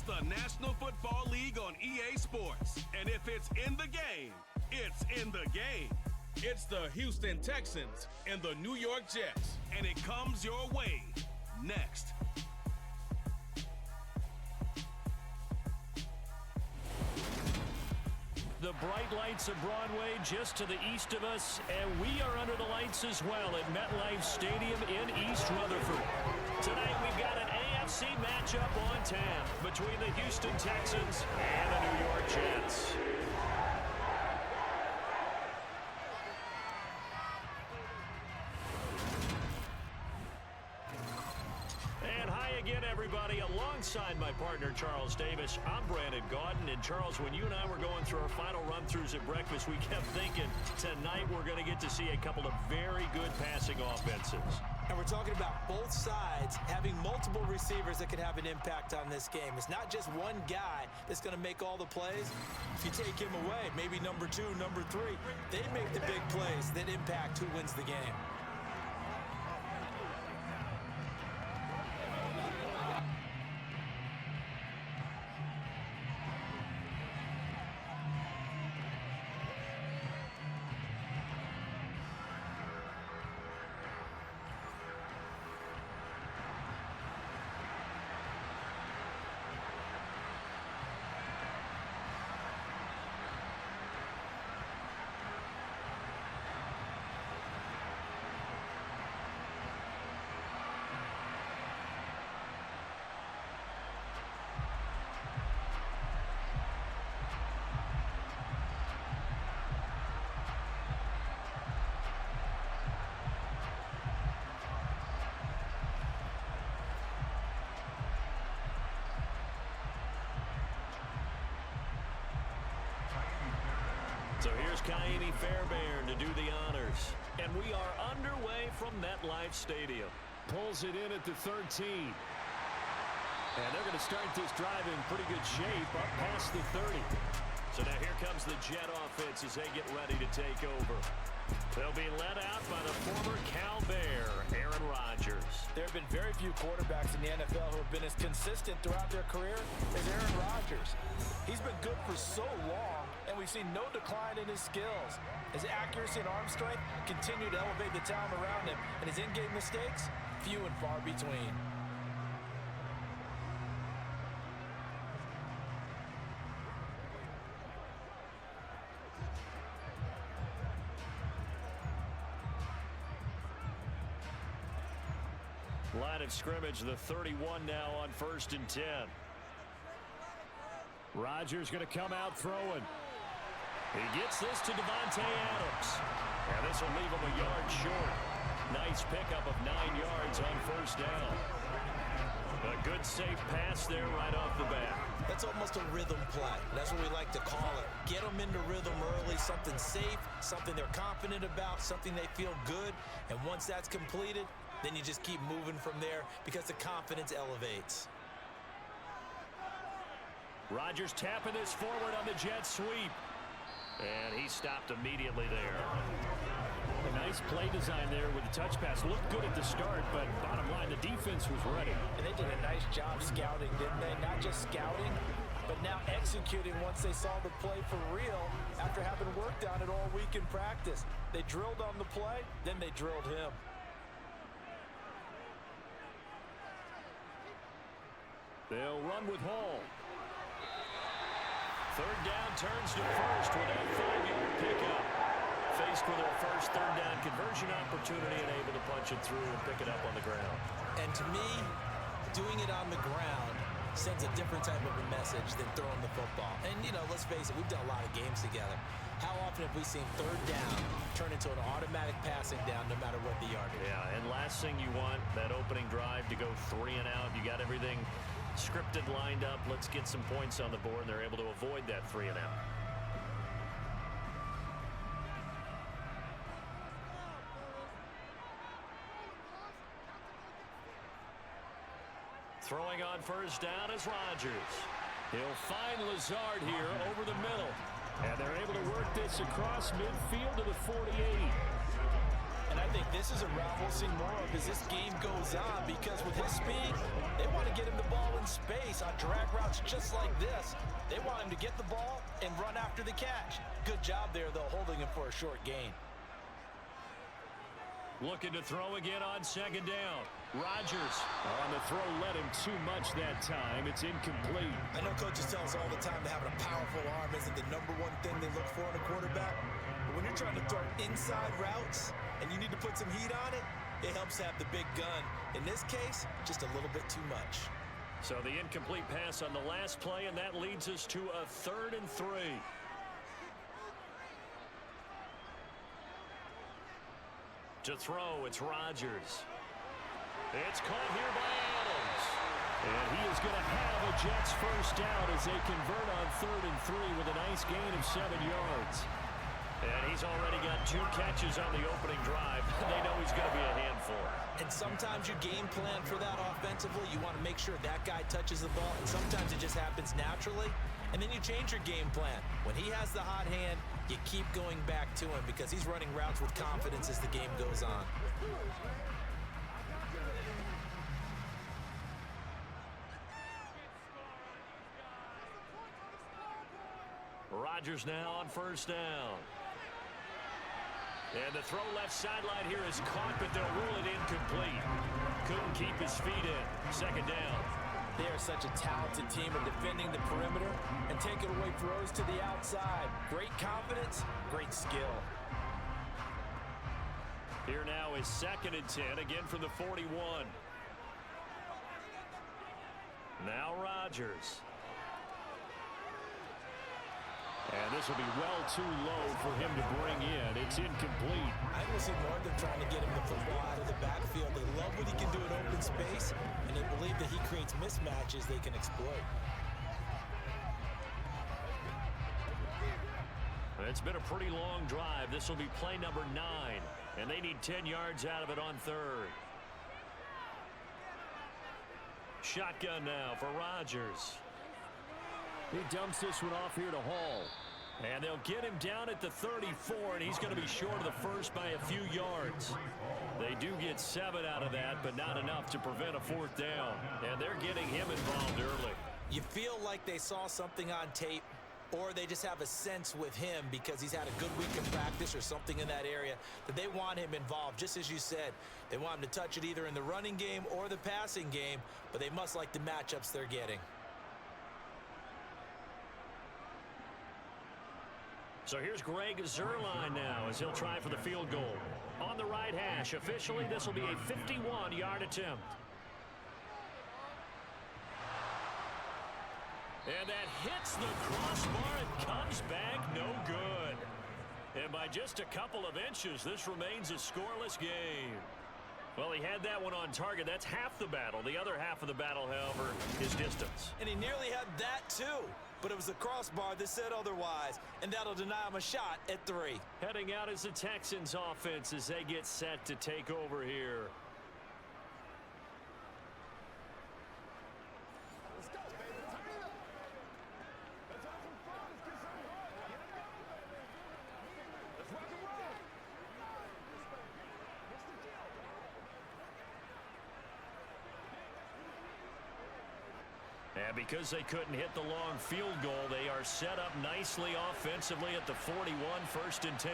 It's the National Football League on EA Sports. And if it's in the game, it's in the game. It's the Houston Texans and the New York Jets. And it comes your way next. The bright lights of Broadway just to the east of us, and we are under the lights as well at MetLife Stadium in East Rutherford. Tonight we've got an AFC matchup on tap between the Houston Texans and the New York Jets. And hi again, everybody. Alongside my partner, Charles Davis, I'm Brandon Gaudin. And Charles, when you and I were going through our final run-throughs at breakfast, we kept thinking tonight we're going to get to see a couple of very good passing offenses. And we're talking about both sides having multiple receivers that can have an impact on this game. It's not just one guy that's going to make all the plays. If you take him away, maybe number 2, number 3, they make the big plays that impact who wins the game. Fairbairn to do the honors. And we are underway from MetLife Stadium. Pulls it in at the 13. And they're going to start this drive in pretty good shape up past the 30. So now here comes the Jet offense as they get ready to take over. They'll be led out by the former Cal Bear, Aaron Rodgers. There have been very few quarterbacks in the NFL who have been as consistent throughout their career as Aaron Rodgers. He's been good for so long, and we've seen no decline in his skills. His accuracy and arm strength continue to elevate the talent around him, and his in-game mistakes, few and far between. Line of scrimmage, the 31 now on 1st and 10. Rodgers going to come out throwing. He gets this to Devontae Adams. And this will leave him a yard short. Nice pickup of 9 yards on 1st down. A good safe pass there right off the bat. That's almost a rhythm play. That's what we like to call it. Get them into rhythm early, something safe, something they're confident about, something they feel good. And once that's completed, then you just keep moving from there because the confidence elevates. Rodgers tapping this forward on the jet sweep. And he stopped immediately there. A nice play design there with the touch pass. Looked good at the start, but bottom line, the defense was ready. And they did a nice job scouting, didn't they? Not just scouting, but now executing once they saw the play for real after having worked on it all week in practice. They drilled on the play, then they drilled him. They'll run with Hall. 3rd down turns to 1st with that 5-yard pickup. Faced with their first 3rd down conversion opportunity and able to punch it through and pick it up on the ground. And to me, doing it on the ground sends a different type of a message than throwing the football. And, you know, let's face it, we've done a lot of games together. How often have we seen 3rd down turn into an automatic passing down no matter what the yardage? Yeah, and last thing you want, that opening drive to go 3 and out. You got everything scripted, lined up. Let's get some points on the board. They're able to avoid that 3 and out. Throwing on 1st down is Rodgers. He'll find Lazard here over the middle. And they're able to work this across midfield to the 48. And I think this this is a route we'll see more of as this game goes on, because with his speed, they want to get him the ball in space on drag routes just like this. They want him to get the ball and run after the catch. Good job there, though, holding him for a short gain. Looking to throw again on second down. Rodgers on the throw, led him too much that time. It's incomplete. I know coaches tell us all the time that having a powerful arm isn't the #1 thing they look for in a quarterback. But when you're trying to throw inside routes and you need to put some heat on it, it helps to have the big gun. In this case, just a little bit too much. So the incomplete pass on the last play, and that leads us to a 3rd and 3. To throw, it's Rodgers. It's caught here by Adams. And he is going to have a Jets first down as they convert on 3rd and 3 with a nice gain of 7 yards. And he's already got 2 catches on the opening drive. They know he's going to be a handful. And sometimes you game plan for that offensively. You want to make sure that guy touches the ball. And sometimes it just happens naturally. And then you change your game plan. When he has the hot hand, you keep going back to him because he's running routes with confidence as the game goes on. Rodgers now on first down. And the throw left sideline here is caught, but they'll rule it incomplete. Couldn't keep his feet in. Second down. They are such a talented team at defending the perimeter and taking away throws to the outside. Great confidence, great skill. Here now is 2nd and 10, again from the 41. Now Rodgers. And this will be well too low for him to bring in. It's incomplete. I will see more of them trying to get him the football out of the backfield. They love what he can do in open space, and they believe that he creates mismatches they can exploit. It's been a pretty long drive. This will be play number 9, and they need 10 yards out of it on 3rd. Shotgun now for Rodgers. He dumps this one off here to Hall. And they'll get him down at the 34, and he's going to be short of the first by a few yards. They do get 7 out of that, but not enough to prevent a 4th down. And they're getting him involved early. You feel like they saw something on tape, or they just have a sense with him because he's had a good week of practice or something in that area that they want him involved. Just as you said, they want him to touch it either in the running game or the passing game, but they must like the matchups they're getting. So here's Greg Zuerlein now as he'll try for the field goal. On the right hash, officially this will be a 51-yard attempt. And that hits the crossbar and comes back no good. And by just a couple of inches, this remains a scoreless game. Well, he had that one on target. That's half the battle. The other half of the battle, however, is distance. And he nearly had that, too. But it was the crossbar that said otherwise, and that'll deny him a shot at 3. Heading out is the Texans offense as they get set to take over here. And because they couldn't hit the long field goal, they are set up nicely offensively at the 41, 1st and 10.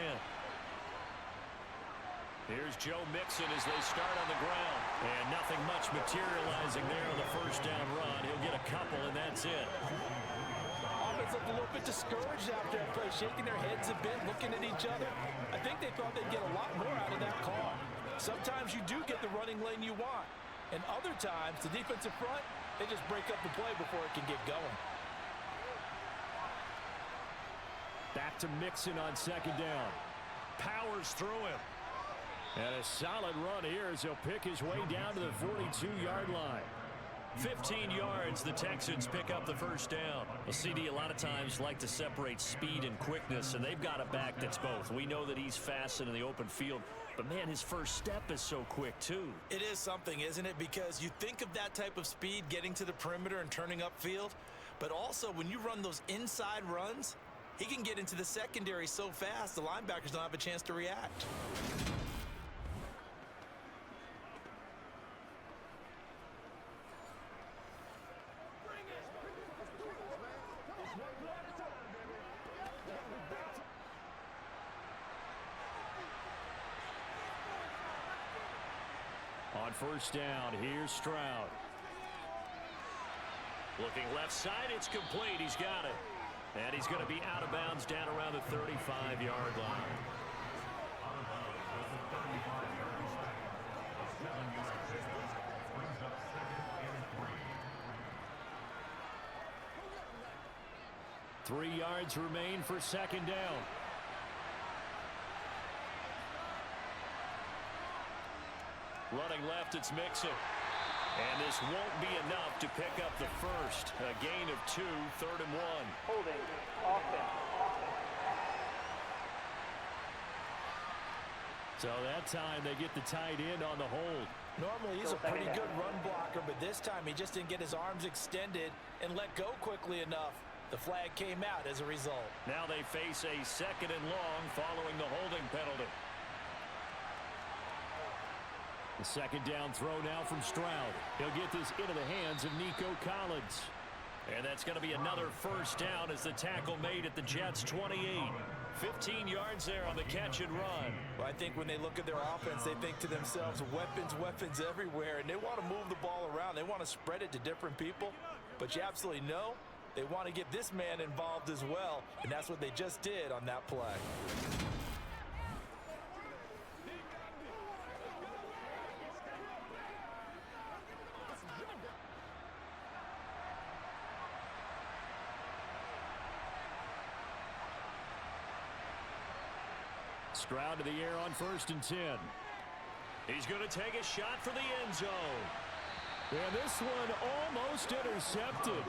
Here's Joe Mixon as they start on the ground. And nothing much materializing there on the first down run. He'll get a couple, and that's it. Offense looked a little bit discouraged after that play, shaking their heads a bit, looking at each other. I think they thought they'd get a lot more out of that call. Sometimes you do get the running lane you want. And other times, the defensive front, they just break up the play before it can get going. Back to Mixon on second down. Powers through him. And a solid run here as he'll pick his way down to the 42-yard line. 15 yards, the Texans pick up the first down. Well, CD, a lot of times like to separate speed and quickness, and they've got a back that's both. We know that he's fast in the open field, but, man, his first step is so quick, too. It is something, isn't it? Because you think of that type of speed getting to the perimeter and turning upfield, but also when you run those inside runs, he can get into the secondary so fast the linebackers don't have a chance to react. On first down, here's Stroud. Looking left side, it's complete. He's got it. And he's going to be out of bounds down around the 35-yard line. Three yards remain for second down. Running left, it's Mixon. And this won't be enough to pick up the first. A gain of 2, 3rd and 1. Holding, offense. So that time they get the tight end on the hold. Normally he's a pretty good run blocker, but this time he just didn't get his arms extended and let go quickly enough. The flag came out as a result. Now they face a 2nd and long following the holding penalty. The second down throw now from Stroud. He'll get this into the hands of Nico Collins. And that's going to be another first down as the tackle made at the Jets' 28. 15 yards there on the catch and run. Well, I think when they look at their offense, they think to themselves, weapons, weapons everywhere. And they want to move the ball around. They want to spread it to different people. But you absolutely know they want to get this man involved as well. And that's what they just did on that play. Stroud to the air on 1st and 10. He's going to take a shot for the end zone. And this one almost intercepted.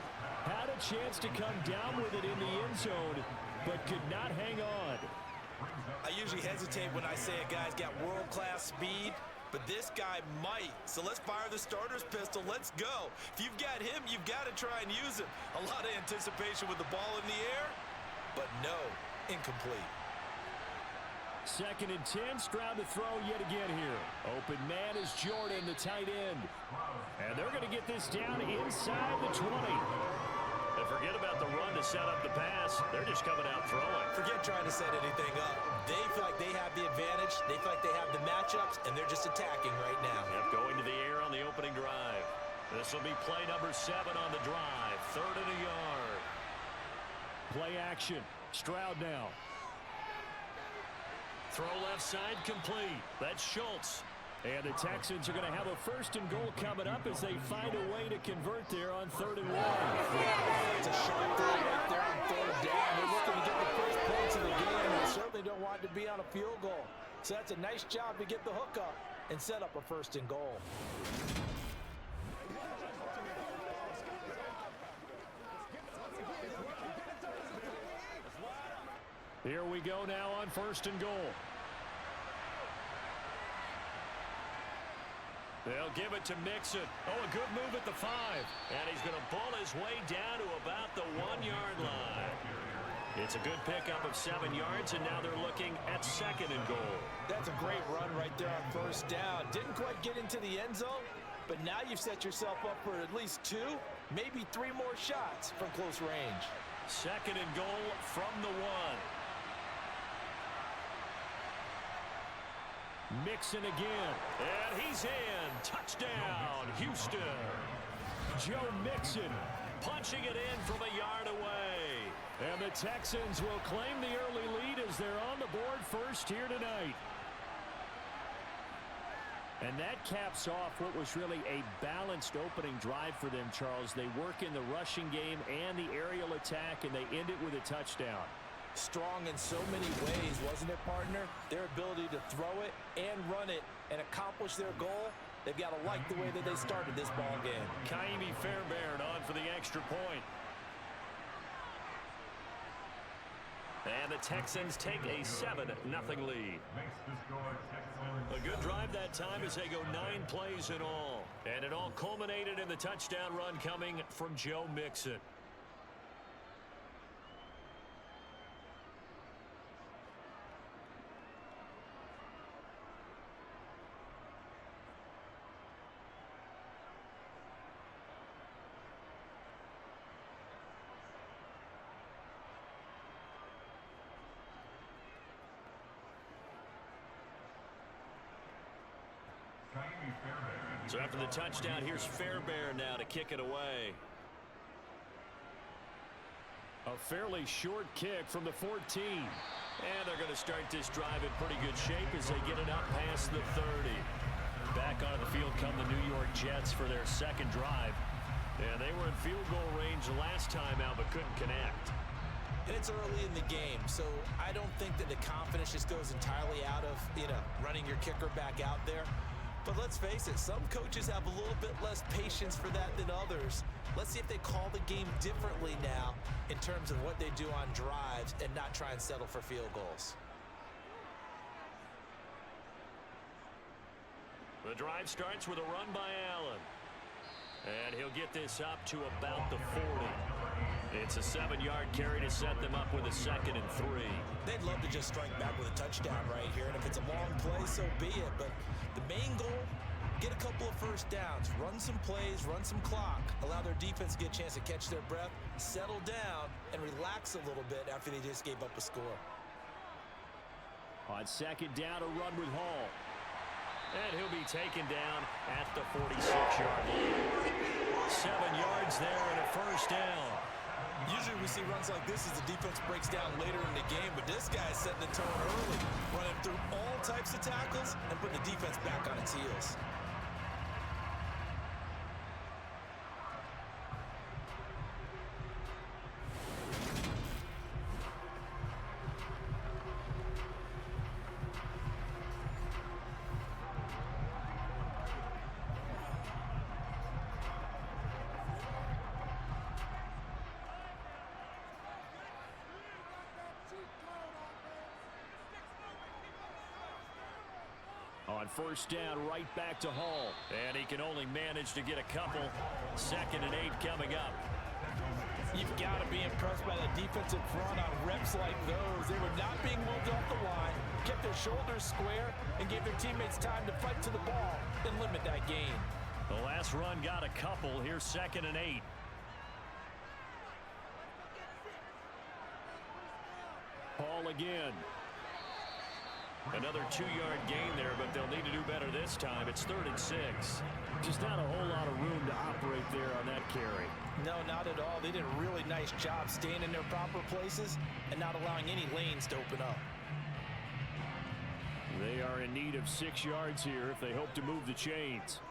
Had a chance to come down with it in the end zone, but could not hang on. I usually hesitate when I say a guy's got world-class speed, but this guy might. So let's fire the starter's pistol. Let's go. If you've got him, you've got to try and use him. A lot of anticipation with the ball in the air, but no, incomplete. 2nd and 10, Stroud to throw yet again here. Open man is Jordan, the tight end. And they're going to get this down inside the 20. And forget about the run to set up the pass. They're just coming out throwing. Forget trying to set anything up. They feel like they have the advantage. They feel like they have the matchups, and they're just attacking right now. Yep, going to the air on the opening drive. This will be play number 7 on the drive. 3rd and a yard. Play action. Stroud now. Throw left side complete. That's Schultz. And the Texans are going to have a 1st and goal coming up as they find a way to convert there on 3rd and 1. It's a sharp throw right there on 3rd down. They're looking to get the first points of the game. They certainly don't want it to be on a field goal. So that's a nice job to get the hook up and set up a 1st and goal. Here we go now on 1st and goal. They'll give it to Mixon. Oh, a good move at the 5. And he's going to pull his way down to about the 1-yard line. It's a good pickup of 7 yards, and now they're looking at 2nd and goal. That's a great run right there on 1st down. Didn't quite get into the end zone, but now you've set yourself up for at least 2, maybe 3 more shots from close range. 2nd and goal from the 1. Mixon again, and he's in. Touchdown, Houston. Joe Mixon punching it in from a yard away. And the Texans will claim the early lead as they're on the board first here tonight. And that caps off what was really a balanced opening drive for them, Charles. They work in the rushing game and the aerial attack, and they end it with a touchdown. Strong in so many ways, wasn't it, partner? Their ability to throw it and run it and accomplish their goal, they've got to like the way that they started this ball game. Kaimi Fairbairn on for the extra point. And the Texans take a 7-0 lead. A good drive that time as they go 9 plays in all. And it all culminated in the touchdown run coming from Joe Mixon. So after the touchdown, here's Fairbairn now to kick it away. A fairly short kick from the 14. And they're going to start this drive in pretty good shape as they get it up past the 30. Back onto the field come the New York Jets for their second drive. And they were in field goal range last time out but couldn't connect. And it's early in the game, so I don't think that the confidence just goes entirely out of, running your kicker back out there. But let's face it, some coaches have a little bit less patience for that than others. Let's see if they call the game differently now in terms of what they do on drives and not try and settle for field goals. The drive starts with a run by Allen. And he'll get this up to about the 40. It's a 7-yard carry to set them up with a 2nd and 3. They'd love to just strike back with a touchdown right here, and if it's a long play, so be it. But the main goal, get a couple of first downs, run some plays, run some clock, allow their defense to get a chance to catch their breath, settle down, and relax a little bit after they just gave up a score. On 2nd down, a run with Hall. And he'll be taken down at the 46-yard line. 7 yards there and a first down. Usually we see runs like this as the defense breaks down later in the game, but this guy's setting the tone early, running through all types of tackles and putting the defense back on its heels. On first down, right back to Hall. And he can only manage to get a couple. 2nd and 8 coming up. You've got to be impressed by the defensive front on reps like those. They were not being moved off the line, kept their shoulders square, and gave their teammates time to fight to the ball and limit that gain. The last run got a couple. Here's 2nd and 8. Hall again. Another 2-yard gain there, but they'll need to do better this time. It's 3rd and 6. Just not a whole lot of room to operate there on that carry. No, not at all. They did a really nice job staying in their proper places and not allowing any lanes to open up. They are in need of 6 yards here if they hope to move the chains.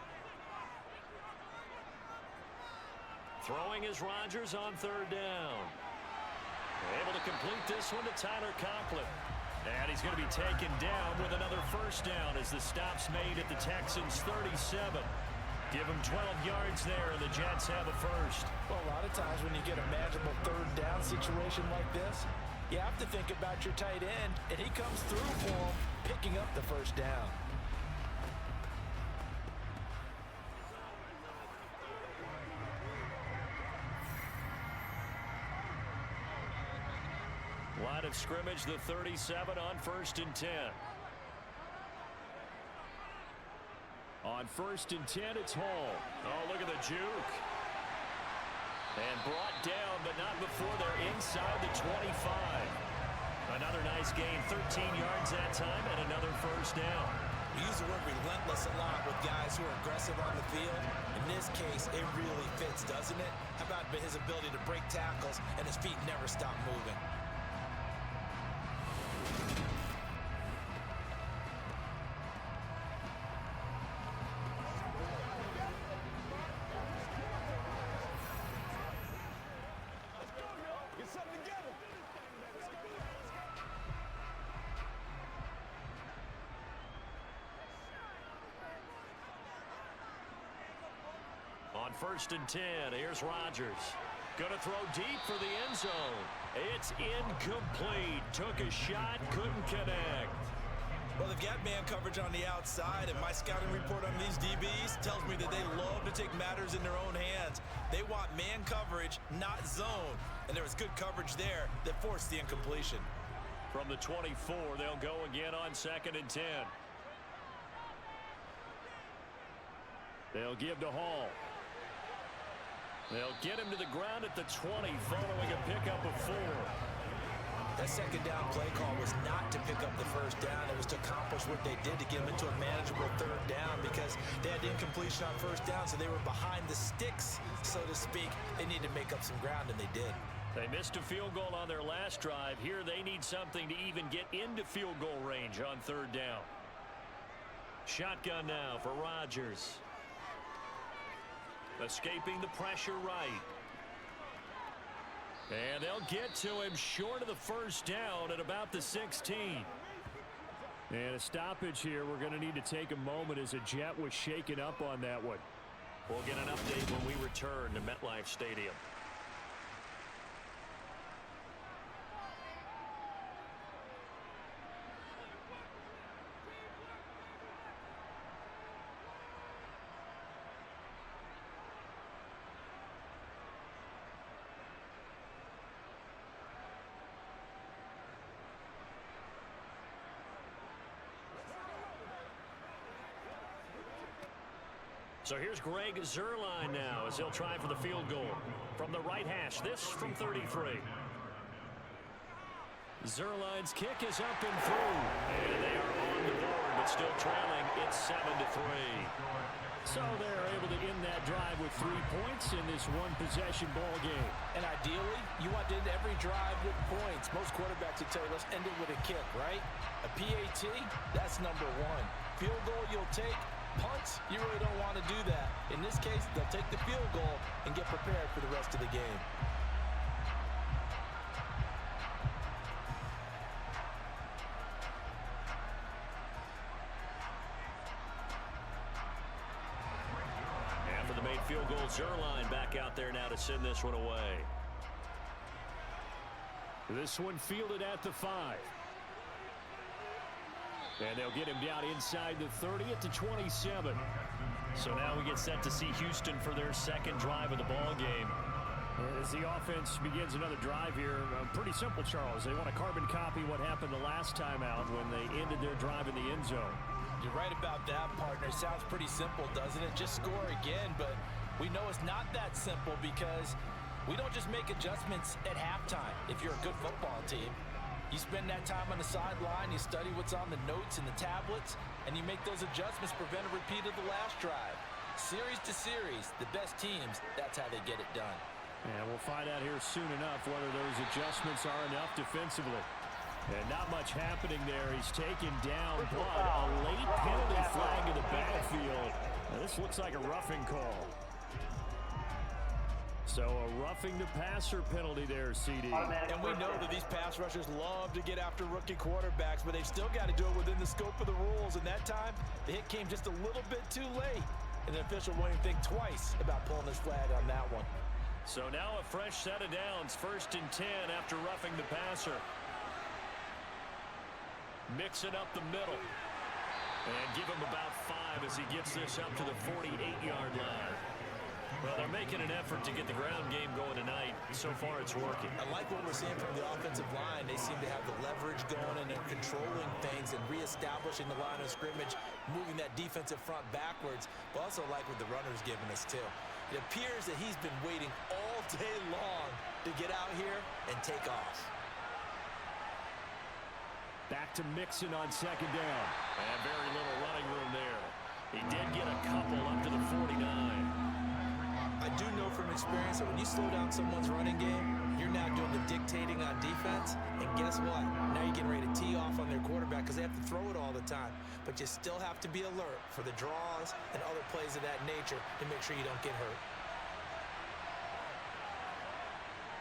Throwing is Rodgers on 3rd down. Able to complete this one to Tyler Conklin. And he's going to be taken down with another first down as the stop's made at the Texans' 37. Give him 12 yards there, and the Jets have a first. Well, a lot of times when you get a manageable 3rd down situation like this, you have to think about your tight end, and he comes through for him, picking up the first down. Line of scrimmage, the 37 on 1st and 10. On 1st and 10, it's Hall. Oh, look at the juke. And brought down, but not before they're inside the 25. Another nice gain, 13 yards that time, and another first down. We use the word relentless a lot with guys who are aggressive on the field. In this case, it really fits, doesn't it? How about his ability to break tackles and his feet never stop moving? On 1st and 10, here's Rodgers. Going to throw deep for the end zone. It's incomplete. Took a shot, couldn't connect. Well, they've got man coverage on the outside, and my scouting report on these DBs tells me that they love to take matters in their own hands. They want man coverage, not zone. And there was good coverage there that forced the incompletion. From the 24, they'll go again on 2nd and 10. They'll give to Hall. They'll get him to the ground at the 20 following a pickup of 4. That 2nd down play call was not to pick up the first down. It was to accomplish what they did to get them into a manageable 3rd down, because completion on first down, so they were behind the sticks, so to speak. They need to make up some ground, and they did. They missed a field goal on their last drive. Here they need something to even get into field goal range on third down. Shotgun now for Rodgers. Escaping the pressure right. And they'll get to him short of the first down at about the 16. And a stoppage here. We're going to need to take a moment as a Jet was shaken up on that one. We'll get an update when we return to MetLife Stadium. So here's Greg Zuerlein now as he'll try for the field goal from the right hash. This from 33. Zuerlein's kick is up and through. And they are on the board, but still trailing. It's 7-3. So they're able to end that drive with 3 points in this one-possession ball game. And ideally, you want to end every drive with points. Most quarterbacks would tell you, let's end it with a kick, right? A PAT, that's number one. Field goal you'll take. Punts, you really don't want to do that. In this case, they'll take the field goal and get prepared for the rest of the game. After the made field goal, Zuerlein back out there now to send this one away. This one fielded at the 5. And they'll get him down inside the 30 at the 27. So now we get set to see Houston for their second drive of the ball game. As the offense begins another drive here, pretty simple, Charles. They want to carbon copy what happened the last time out when they ended their drive in the end zone. You're right about that, partner. Sounds pretty simple, doesn't it? Just score again, but we know it's not that simple because we don't just make adjustments at halftime if you're a good football team. You spend that time on the sideline, you study what's on the notes and the tablets, and you make those adjustments, prevent a repeat of the last drive. Series to series, the best teams, that's how they get it done. And we'll find out here soon enough whether those adjustments are enough defensively. And not much happening there. He's taken down, but a late penalty flag in the backfield. Now, this looks like a roughing call. So a roughing the passer penalty there, CD. And we know that these pass rushers love to get after rookie quarterbacks, but they've still got to do it within the scope of the rules. And that time, the hit came just a little bit too late. And the official won't even think twice about pulling his flag on that one. So now a fresh set of downs, 1st and 10 after roughing the passer. Mixing up the middle. And give him about 5 as he gets this up to the 48-yard line. Well, they're making an effort to get the ground game going tonight. So far, it's working. I like what we're seeing from the offensive line. They seem to have the leverage going, and they're controlling things and reestablishing the line of scrimmage, moving that defensive front backwards. But also like what the runner's giving us, too. It appears that he's been waiting all day long to get out here and take off. Back to Mixon on 2nd down. And very little running room there. He did get a couple up to the 49. I do know from experience that when you slow down someone's running game, you're now doing the dictating on defense. And guess what? Now you're getting ready to tee off on their quarterback because they have to throw it all the time. But you still have to be alert for the draws and other plays of that nature to make sure you don't get hurt.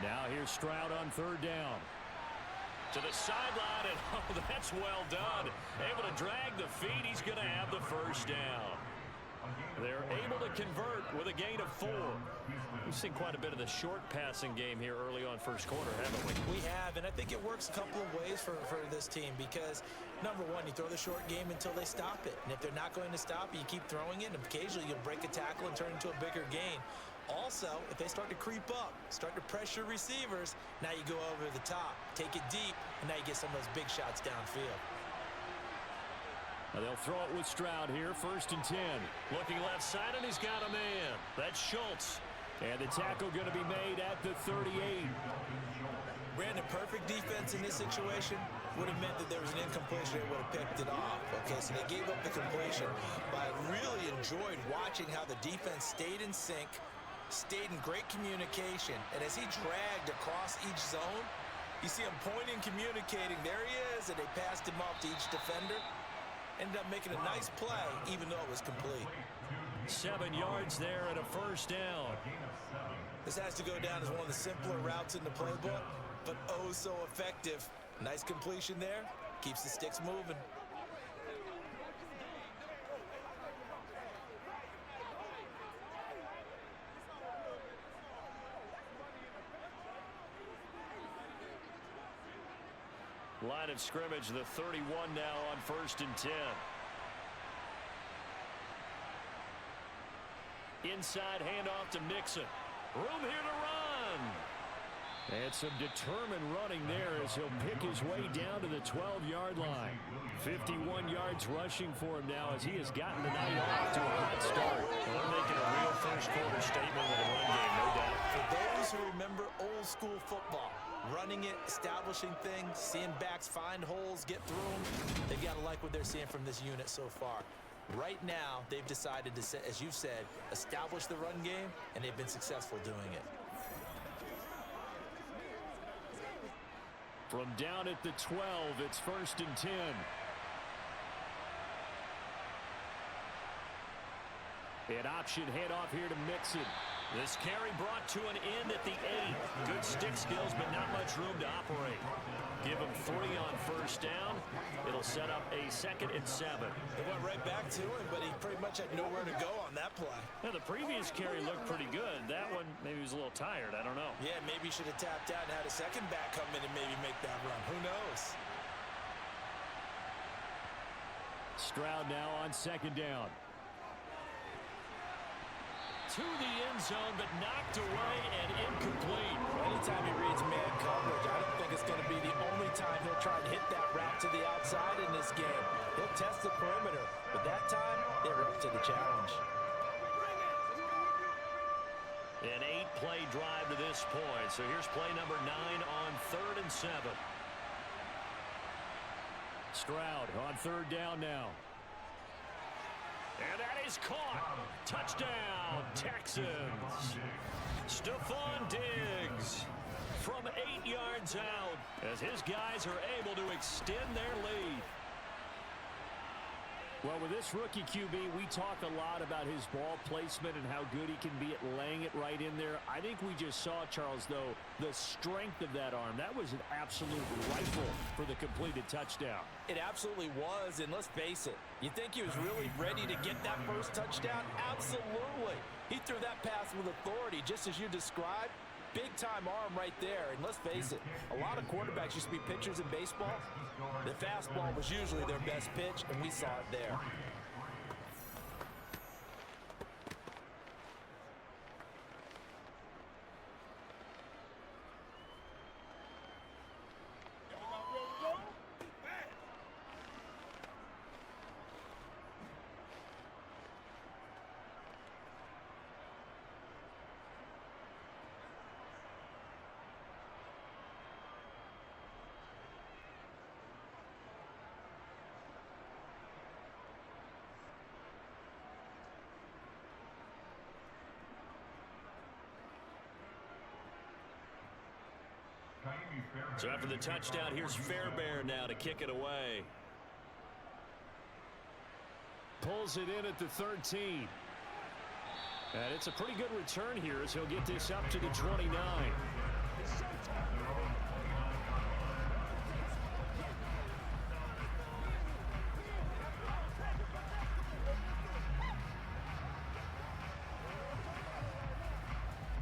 Now here's Stroud on 3rd down. To the sideline, and oh, that's well done. Able to drag the feet. He's going to have the 1st down. They're able to convert with a gain of 4. We've seen quite a bit of the short passing game here early on 1st quarter, haven't we? We have, and I think it works a couple of ways for this team because, number one, you throw the short game until they stop it. And if they're not going to stop it, you keep throwing it, and occasionally you'll break a tackle and turn it into a bigger gain. Also, if they start to creep up, start to pressure receivers, now you go over the top, take it deep, and now you get some of those big shots downfield. Now they'll throw it with Stroud here, 1st and 10. Looking left side, and he's got a man. That's Schultz. And the tackle going to be made at the 38. Brandon, perfect defense in this situation. would have meant that there was an incompletion. They would have picked it off. Okay, so they gave up the completion. But I really enjoyed watching how the defense stayed in sync, stayed in great communication, and as he dragged across each zone, you see him pointing, communicating. There he is, and they passed him off to each defender. Ended up making a nice play, even though it was complete. 7 yards there and a first down. This has to go down as one of the simpler routes in the playbook, but oh so effective. Nice completion there. Keeps the sticks moving. Line of scrimmage, the 31 now on 1st and 10. Inside handoff to Mixon. Room here to run. And some determined running there as he'll pick his way down to the 12-yard line. 51 yards rushing for him now as he has gotten the night off to a hot start. Well, they're making a real first-quarter statement with a run game, no doubt. For those who remember old-school football, running it, establishing things, seeing backs find holes, get through them, they've got to like what they're seeing from this unit so far. Right now, they've decided to, as you said, establish the run game, and they've been successful doing it. From down at the 12, it's 1st and 10. An option handoff here to Mixon. This carry brought to an end at the 8. Good stick skills, but not much room to operate. Give him 3 on first down. It'll set up a 2nd and 7. They went right back to him, but he pretty much had nowhere to go on that play. Now, the previous carry looked pretty good. That one, maybe he was a little tired. I don't know. Yeah, maybe he should have tapped out and had a second back come in and maybe make that run. Who knows? Stroud now on 2nd down. To the end zone, but knocked away and incomplete. Anytime he reads man coverage, I don't think it's going to be the only time he'll try and hit that route to the outside in this game. He'll test the perimeter, but that time, they were up to the challenge. An 8-play drive to this point. So here's play number 9 on 3rd and 7. Stroud on 3rd down now. And that is caught. Touchdown, Texans. Stephon Diggs from 8 yards out as his guys are able to extend their lead. Well, with this rookie QB, we talk a lot about his ball placement and how good he can be at laying it right in there. I think we just saw, Charles, though, the strength of that arm. That was an absolute rifle for the completed touchdown. It absolutely was, and let's face it, you think he was really ready to get that first touchdown? Absolutely. He threw that pass with authority, just as you described. Big-time arm right there, and let's face it, a lot of quarterbacks used to be pitchers in baseball. The fastball was usually their best pitch, and we saw it there. So after the touchdown, here's Fairbairn now to kick it away. Pulls it in at the 13. And it's a pretty good return here as he'll get this up to the 29.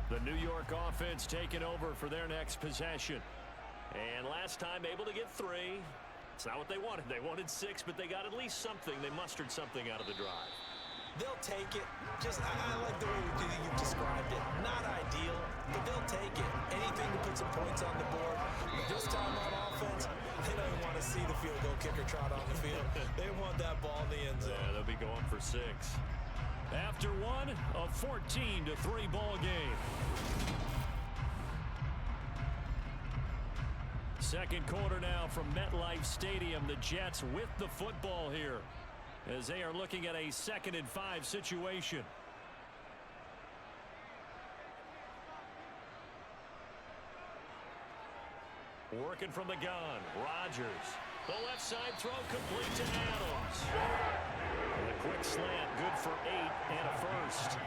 The New York offense taking over for their next possession. And last time able to get 3. It's not what they wanted. They wanted 6, but they got at least something. They mustered something out of the drive. They'll take it. I like the way you described it. Not ideal, but they'll take it. Anything to put some points on the board. This time on offense, they don't even want to see the field goal kicker trot on the field. They want that ball in the end zone. Yeah, they'll be going for 6. After one, a 14-3 ball game. Second quarter now from MetLife Stadium. The Jets with the football here as they are looking at a 2nd and 5 situation. Working from the gun, Rodgers. The left side throw complete to Adams. And a quick slant, good for 8 and a first.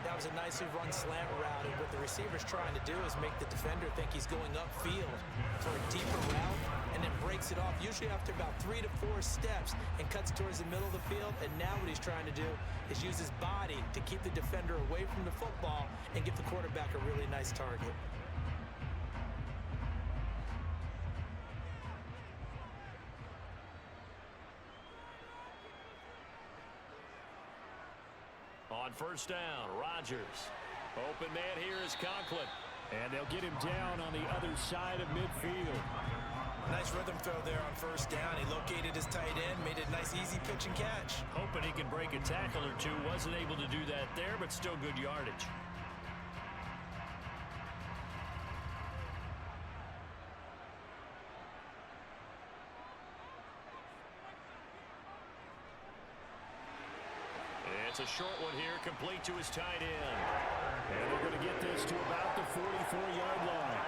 That was a nicely run slant route, and what the receiver's trying to do is make the defender think he's going upfield for a deeper route, and then breaks it off, usually after about 3 to 4 steps, and cuts towards the middle of the field. And now what he's trying to do is use his body to keep the defender away from the football and give the quarterback a really nice target. On first down, Rodgers. Open man here is Conklin. And they'll get him down on the other side of midfield. Nice rhythm throw there on first down. He located his tight end, made it a nice easy pitch and catch. Hoping he can break a tackle or two. Wasn't able to do that there, but still good yardage. It's a short one here, complete to his tight end. And they're going to get this to about the 44-yard line.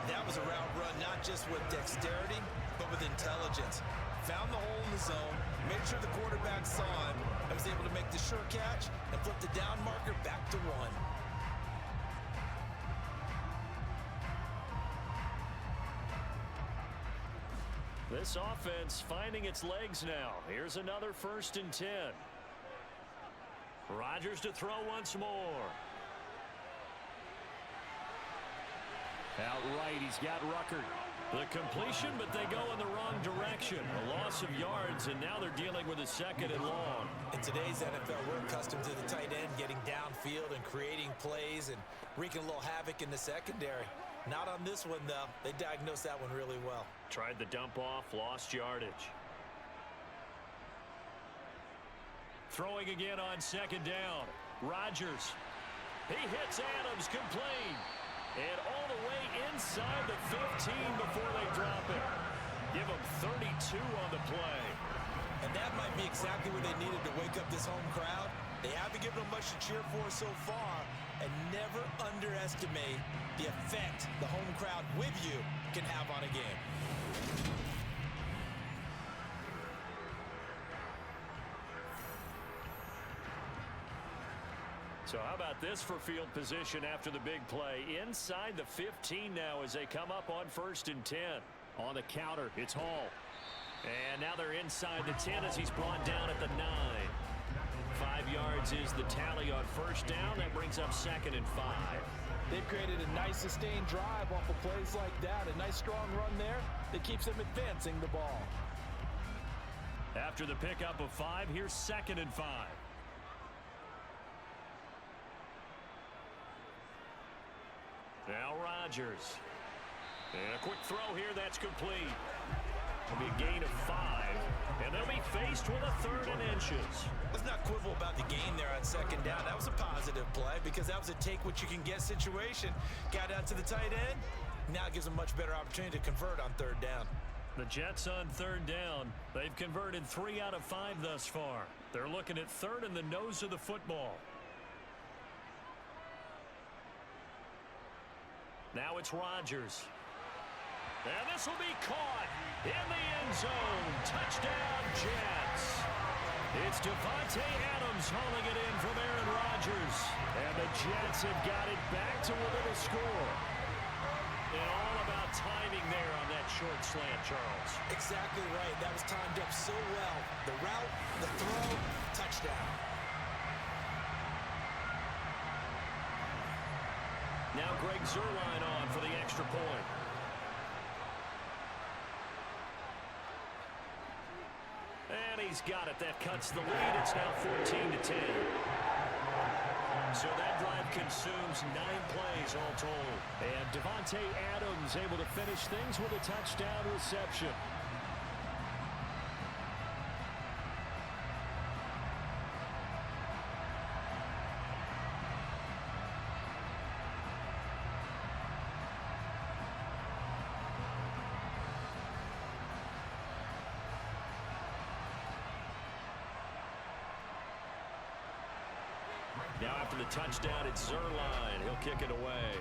That was a route run, not just with dexterity, but with intelligence. Found the hole in the zone, made sure the quarterback saw him, and was able to make the sure catch and flip the down marker back to 1. This offense finding its legs now. Here's another 1st and 10. Rodgers to throw once more. Outright, he's got Ruckert. The completion, but they go in the wrong direction. A loss of yards, and now they're dealing with a 2nd and long. In today's NFL, we're accustomed to the tight end getting downfield and creating plays and wreaking a little havoc in the secondary. Not on this one, though. They diagnosed that one really well. Tried the dump off, lost yardage. Throwing again on 2nd down. Rodgers. He hits Adams complete. And all the way inside the 15 before they drop it. Give him 32 on the play. And that might be exactly what they needed to wake up this home crowd. They haven't given them much to cheer for so far. And never underestimate the effect the home crowd with you can have on a game. So how about this for field position after the big play? Inside the 15 now as they come up on 1st and 10. On the counter, it's Hall. And now they're inside the 10 as he's brought down at the 9. 5 yards is the tally on first down. That brings up 2nd and 5. They've created a nice sustained drive off of plays like that. A nice strong run there that keeps them advancing the ball. After the pickup of 5, here's 2nd and 5. Now Rodgers. And a quick throw here, that's complete. It'll be a gain of 5. And they'll be faced with a 3rd and inches. Let's not quibble about the gain there on 2nd down. That was a positive play because that was a take-what-you-can-get situation. Got out to the tight end. Now it gives them a much better opportunity to convert on 3rd down. The Jets on 3rd down. They've converted 3 out of 5 thus far. They're looking at 3rd in the nose of the football. Now it's Rodgers. And this will be caught in the end zone. Touchdown, Jets. It's Davante Adams hauling it in from Aaron Rodgers. And the Jets have got it back to within a score. And all about timing there on that short slant, Charles. Exactly right. That was timed up so well. The route, the throw, touchdown. Now Greg Zuerlein on for the extra point. And he's got it. That cuts the lead. It's now 14-10. So that drive consumes 9 plays all told. And Davante Adams able to finish things with a touchdown reception. Now after the touchdown, it's Zerline. He'll kick it away.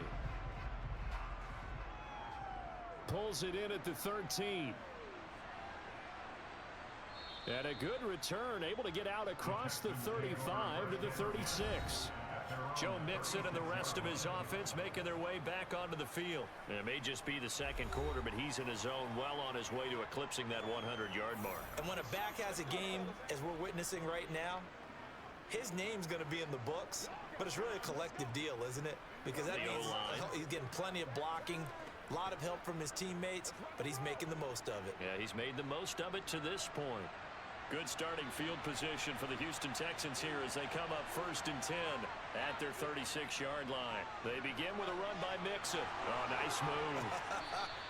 Pulls it in at the 13. And a good return, able to get out across the 35 to the 36. Joe Mixon and the rest of his offense making their way back onto the field. It may just be the second quarter, but he's in his zone, well on his way to eclipsing that 100-yard mark. And when a back has a game, as we're witnessing right now, his name's going to be in the books, but it's really a collective deal, isn't it? Because that means he's getting plenty of blocking, a lot of help from his teammates, but he's making the most of it. Yeah, he's made the most of it to this point. Good starting field position for the Houston Texans here as they come up 1st and 10 at their 36-yard line. They begin with a run by Mixon. Oh, nice move.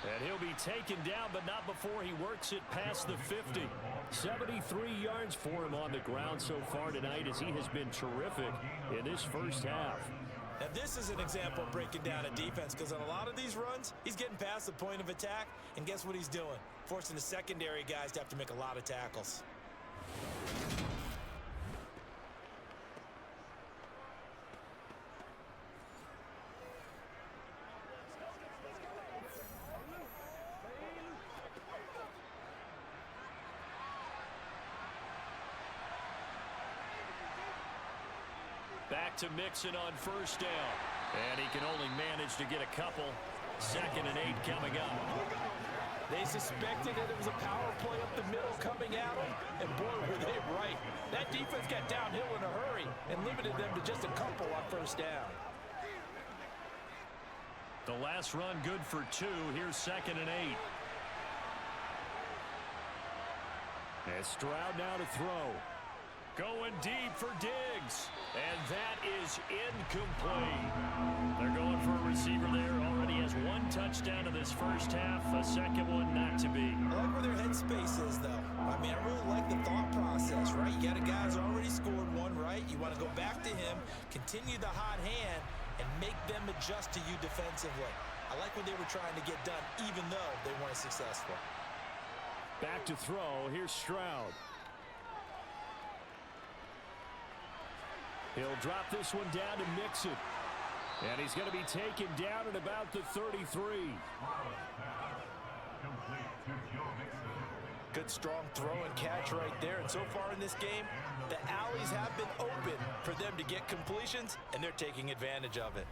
And he'll be taken down, but not before he works it past the 50. 73 yards for him on the ground so far tonight as he has been terrific in this first half. Now, this is an example of breaking down a defense because on a lot of these runs, he's getting past the point of attack, and guess what he's doing? Forcing the secondary guys to have to make a lot of tackles. Back to Mixon on 1st down. And he can only manage to get a couple. 2nd and 8 coming up. They suspected that it was a power play up the middle coming at them, and boy, were they right. That defense got downhill in a hurry and limited them to just a couple on 1st down. The last run good for 2. Here's 2nd and 8. And Stroud now to throw. Going deep for Diggs. And that is incomplete. They're going for a receiver there. Already has 1 touchdown in this first half. A second one not to be. I like where their headspace is, though. I mean, I really like the thought process, right? You got a guy who's already scored 1, right? You want to go back to him, continue the hot hand, and make them adjust to you defensively. I like what they were trying to get done, even though they weren't successful. Back to throw. Here's Stroud. He'll drop this one down to Mixon. And he's going to be taken down at about the 33. Good strong throw and catch right there. And so far in this game, the alleys have been open for them to get completions, and they're taking advantage of it.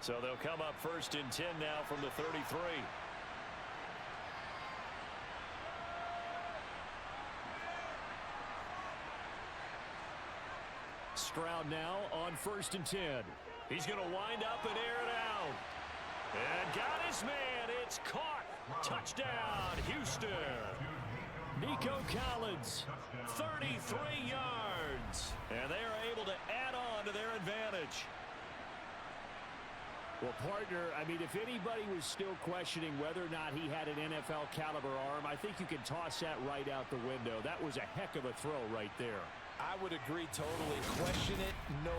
So they'll come up 1st and 10 now from the 33. Stroud now on 1st and 10. He's going to wind up and air it out. And got his man. It's caught. Touchdown, Houston. Nico Collins, 33 yards. And they are able to add on to their advantage. Well, partner, I mean, if anybody was still questioning whether or not he had an NFL caliber arm, I think you can toss that right out the window. That was a heck of a throw right there. I would agree totally. Question it no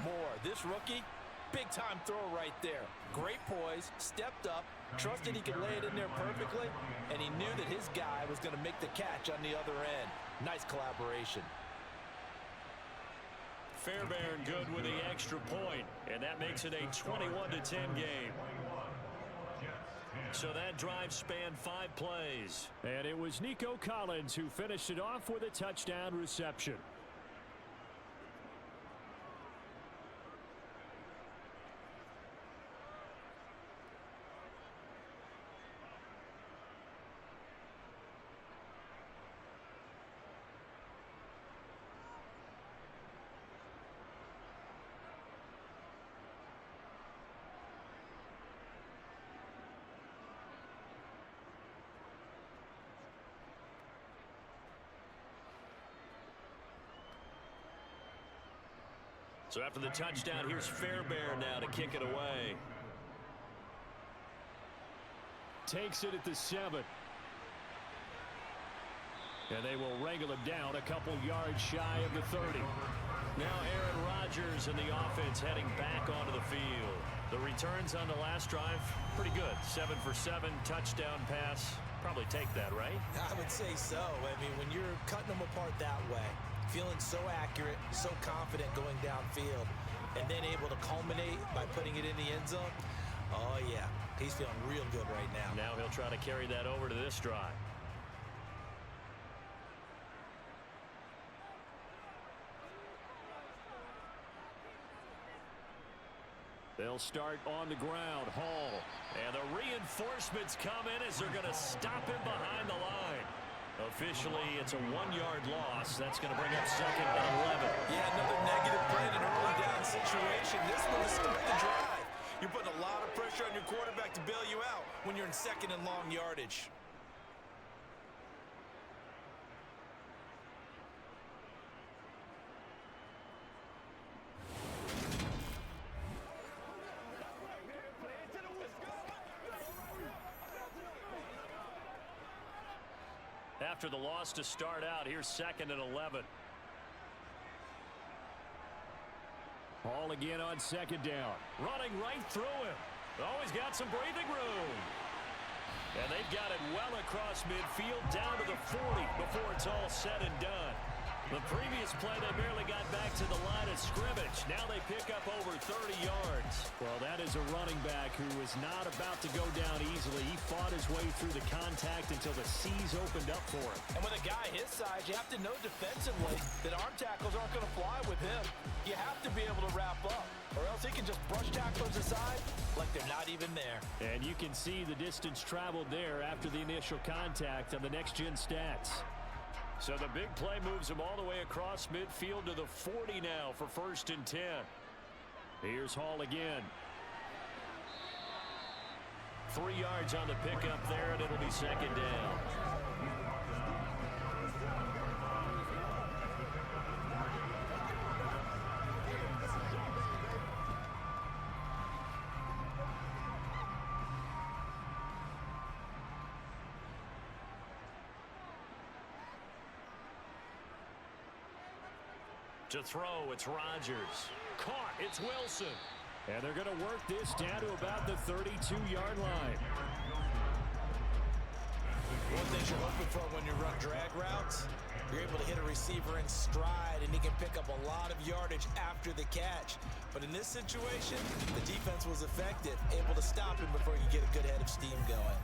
more. This rookie, big-time throw right there. Great poise, stepped up, trusted he could lay it in there perfectly, and he knew that his guy was going to make the catch on the other end. Nice collaboration. Fairbairn good with the extra point, and that makes it a 21-10 game. So that drive spanned 5 plays. And it was Nico Collins who finished it off with a touchdown reception. So after the touchdown, here's Fairbairn now to kick it away. Takes it at the 7. And they will wrangle him down a couple yards shy of the 30. Now Aaron Rodgers and the offense heading back onto the field. The returns on the last drive, pretty good. 7 for 7, touchdown pass. Probably take that, right? I would say so. I mean, when you're cutting them apart that way, feeling so accurate, so confident going downfield, and then able to culminate by putting it in the end zone, oh, yeah, he's feeling real good right now. Now he'll try to carry that over to this drive. They'll start on the ground. Hall. And the reinforcements come in as they're going to stop him behind the line. Officially, it's a 1-yard loss. That's going to bring up second and 11. Yeah, another negative play in an early down situation. This one to start the drive. You're putting a lot of pressure on your quarterback to bail you out when you're in second and long yardage. After the loss to start out, here's second and 11. Ball again on second down. Running right through him. Always got some breathing room. And they've got it well across midfield down to the 40 before it's all said and done. The previous play, they barely got back to the line of scrimmage. Now they pick up over 30 yards. Well, that is a running back who is not about to go down easily. He fought his way through the contact until the seas opened up for him. And with a guy his size, you have to know defensively that arm tackles aren't going to fly with him. You have to be able to wrap up, or else he can just brush tacklers aside like they're not even there. And you can see the distance traveled there after the initial contact on the next-gen stats. So the big play moves him all the way across midfield to the 40 now for 1st and 10. Here's Hall again. 3 yards on the pickup there, and it'll be second down. To throw, it's Rodgers. Caught, it's Wilson. And they're going to work this down to about the 32-yard line. One thing you're hoping for when you run drag routes, you're able to hit a receiver in stride, and he can pick up a lot of yardage after the catch. But in this situation, the defense was effective, able to stop him before he could get a good head of steam going.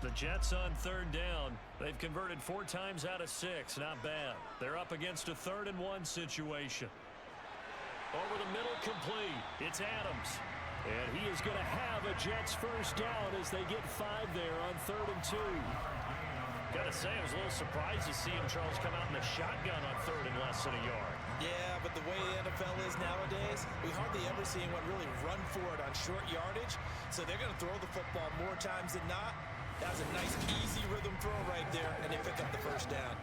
The Jets on 3rd down. They've converted 4 times out of 6. Not bad. They're up against a 3rd and 1 situation. Over the middle, complete. It's Adams. And he is going to have a Jets first down as they get 5 there on 3rd and 2. Gotta say, I was a little surprised to see him, Charles, come out in the shotgun on 3rd and less than a yard. Yeah, but the way the NFL is nowadays, we hardly ever see anyone really run for it on short yardage. So they're going to throw the football more times than not. That was a nice, easy rhythm throw right there, and they pick up the first down.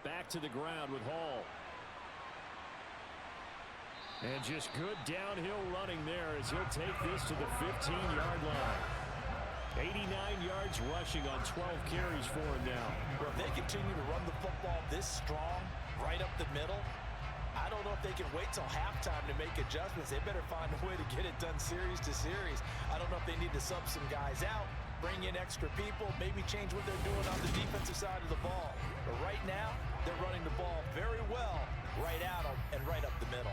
Back to the ground with Hall. And just good downhill running there as he'll take this to the 15-yard line. 89 yards rushing on 12 carries for him now. Well, if they continue to run the football this strong, right up the middle, I don't know if they can wait till halftime to make adjustments. They better find a way to get it done series to series. I don't know if they need to sub some guys out, bring in extra people, maybe change what they're doing on the defensive side of the ball. But right now, they're running the ball very well right at them and right up the middle.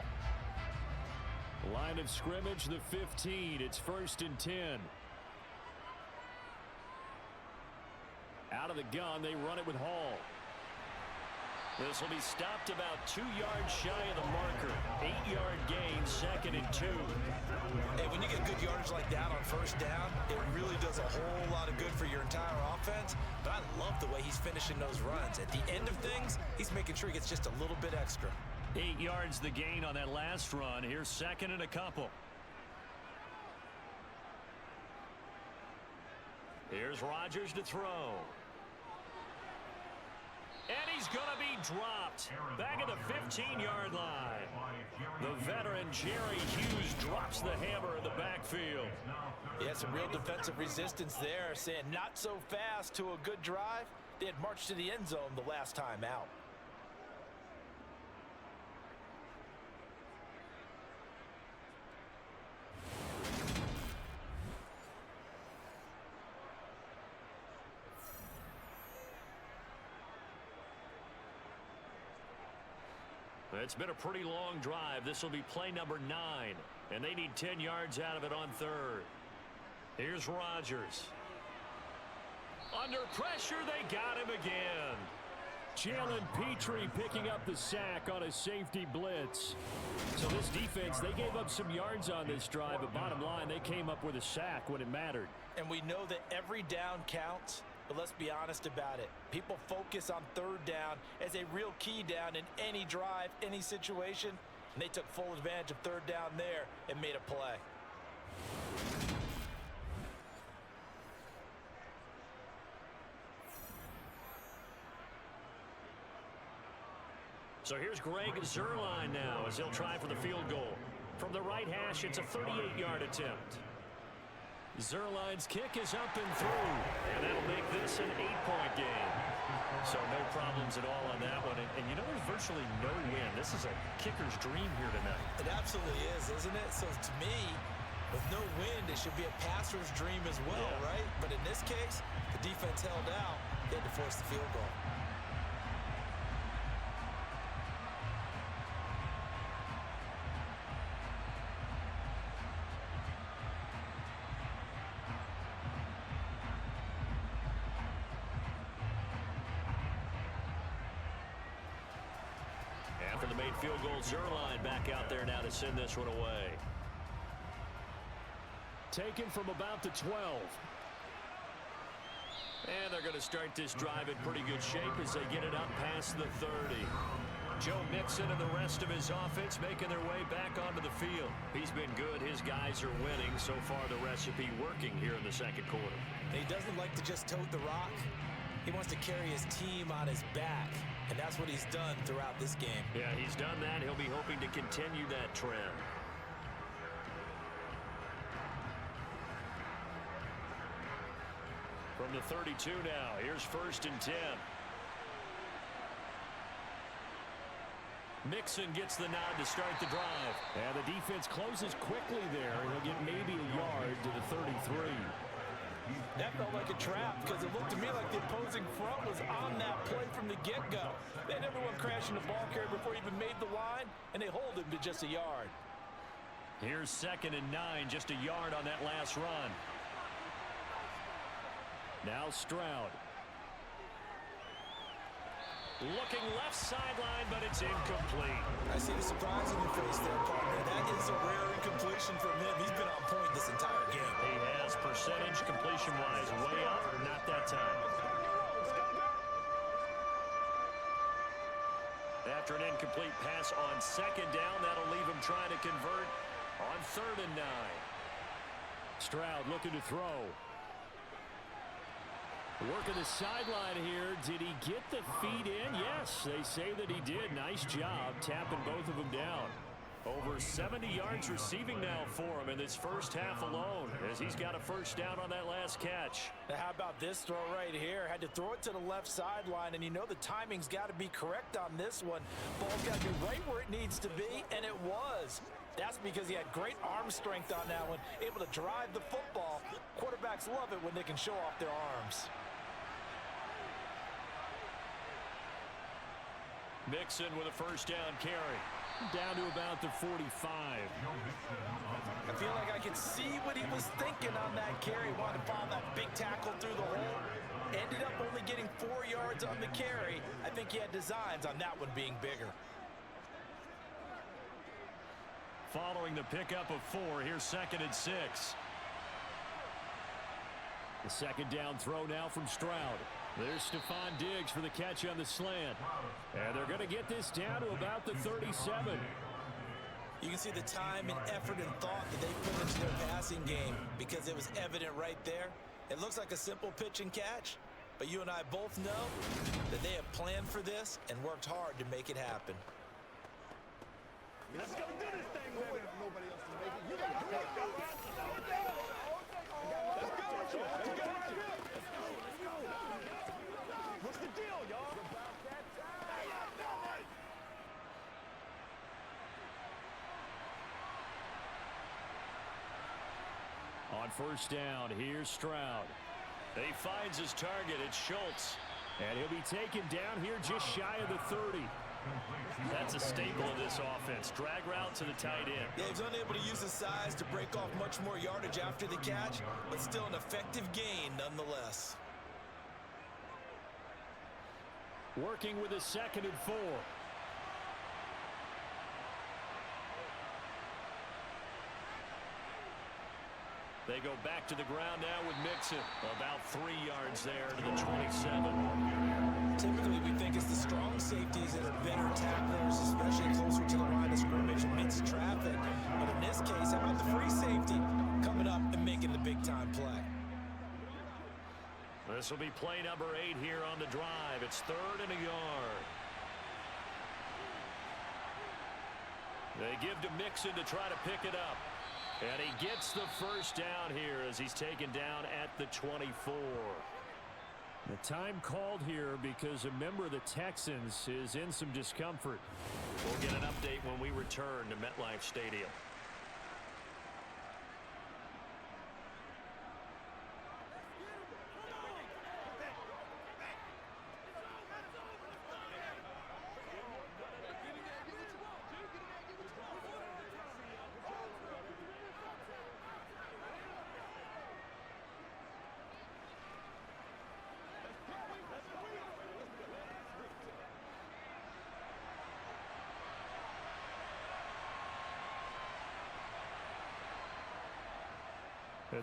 Line of scrimmage, the 15. It's 1st and 10. Out of the gun, they run it with Hall. This will be stopped about 2 yards shy of the marker. 8-yard gain, 2nd and 2. Hey, when you get good yardage like that on first down, it really does a whole lot of good for your entire offense. But I love the way he's finishing those runs. At the end of things, he's making sure he gets just a little bit extra. 8 yards the gain on that last run. Here's 2nd and a couple. Here's Rodgers to throw. going to be dropped. Back at the 15-yard line. The veteran Jerry Hughes drops the hammer in the backfield. Yeah, some real defensive resistance there, saying not so fast to a good drive. They had marched to the end zone the last time out. It's been a pretty long drive. This will be play number 9, and they need 10 yards out of it on third. Here's Rodgers. Under pressure, they got him again. Jalen Petrie picking up the sack on a safety blitz. So this defense, they gave up some yards on this drive, but bottom line, they came up with a sack when it mattered. And we know that every down counts. But let's be honest about it. People focus on third down as a real key down in any drive, any situation. And they took full advantage of third down there and made a play. So here's Greg Zuerlein now as he'll try for the field goal. From the right hash, it's a 38-yard attempt. Zuerlein's kick is up and through, and that'll make this an 8-point game. So no problems at all on that one. And you know, there's virtually no win. This is a kicker's dream here tonight. It absolutely is, isn't it? So to me, with no wind, it should be a passer's dream as well, right? But in this case, the defense held out. They had to force the field goal. After the made field goal, Zuerlein back out there now to send this one away. Taken from about the 12. And they're going to start this drive in pretty good shape as they get it up past the 30. Joe Mixon and the rest of his offense making their way back onto the field. He's been good. His guys are winning. So far, the recipe working here in the second quarter. And he doesn't like to just tote the rock. He wants to carry his team on his back, and that's what he's done throughout this game. Yeah, he's done that. He'll be hoping to continue that trend. From the 32 now, here's 1st and 10. Mixon gets the nod to start the drive. And the defense closes quickly there. He'll get maybe a yard to the 33. That felt like a trap because it looked to me like the opposing front was on that play from the get-go. They had everyone crashing the ball carrier before he even made the line, and they hold him to just a yard. Here's 2nd and 9, just a yard on that last run. Now Stroud. Looking left sideline, but it's incomplete. I see the surprise in your face there, partner. That is a rare incompletion from him. He's been on point this entire game. He has percentage completion-wise way up, not that time. After an incomplete pass on 2nd down, that'll leave him trying to convert on 3rd and 9. Stroud looking to throw. Working the sideline here. Did he get the feet in? Yes, they say that he did. Nice job tapping both of them down. Over 70 yards receiving now for him in this first half alone, as he's got a 1st down on that last catch. Now, how about this throw right here? Had to throw it to the left sideline, and you know the timing's got to be correct on this one. Ball's got to be right where it needs to be, and it was. That's because he had great arm strength on that one, able to drive the football. Quarterbacks love it when they can show off their arms. Mixon with a 1st down carry. Down to about the 45. I feel like I could see what he was thinking on that carry. Wanted to follow that big tackle through the hole. Ended up only getting 4 yards on the carry. I think he had designs on that one being bigger. Following the pickup of 4, here's 2nd and 6. The 2nd down throw now from Stroud. There's Stephon Diggs for the catch on the slant. And they're going to get this down to about the 37. You can see the time and effort and thought that they put into their passing game because it was evident right there. It looks like a simple pitch and catch, But you and I both know that they have planned for this and worked hard to make it happen. Let's go do this thing, baby. Nobody else can make it. You gotta do it. Let's go with you. Let's go with you. What's the deal, y'all? About that time. On first down, here's Stroud. He finds his target. It's Schultz. And he'll be taken down here just shy of the 30. That's a staple of this offense. Drag route to the tight end. Yeah, he's unable to use his size to break off much more yardage after the catch, but still an effective gain nonetheless. Working with a 2nd and 4. They go back to the ground now with Mixon. About 3 yards there to the 27. Typically, we think it's the strong safeties that are better tacklers, especially closer to the line of scrimmage amidst traffic. But in this case, how about the free safety coming up and making the big-time play? This will be play number 8 here on the drive. It's 3rd and a yard. They give to Mixon to try to pick it up. And he gets the first down here as he's taken down at the 24. The time called here because a member of the Texans is in some discomfort. We'll get an update when we return to MetLife Stadium.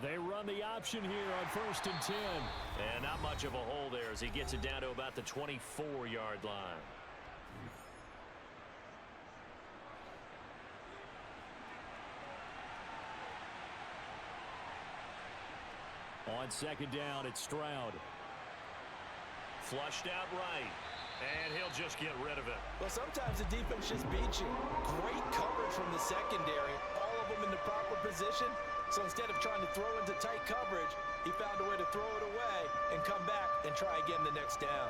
They run the option here on 1st and 10. And not much of a hole there as he gets it down to about the 24-yard line. On 2nd down, it's Stroud. Flushed out right. And he'll just get rid of it. Well, sometimes the defense just beats you. Great coverage from the secondary. All of them in the proper position. So instead of trying to throw into tight coverage, he found a way to throw it away and come back and try again the next down.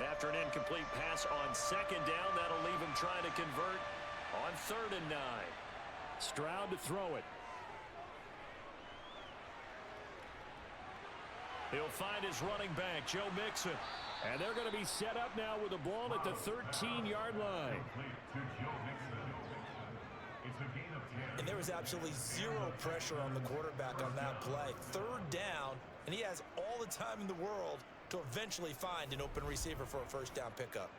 After an incomplete pass on 2nd down, that'll leave him trying to convert on 3rd and 9. Stroud to throw it. He'll find his running back, Joe Mixon. And they're going to be set up now with the ball at the 13-yard line. And there was absolutely zero pressure on the quarterback on that play. 3rd down, and he has all the time in the world to eventually find an open receiver for a first down pickup.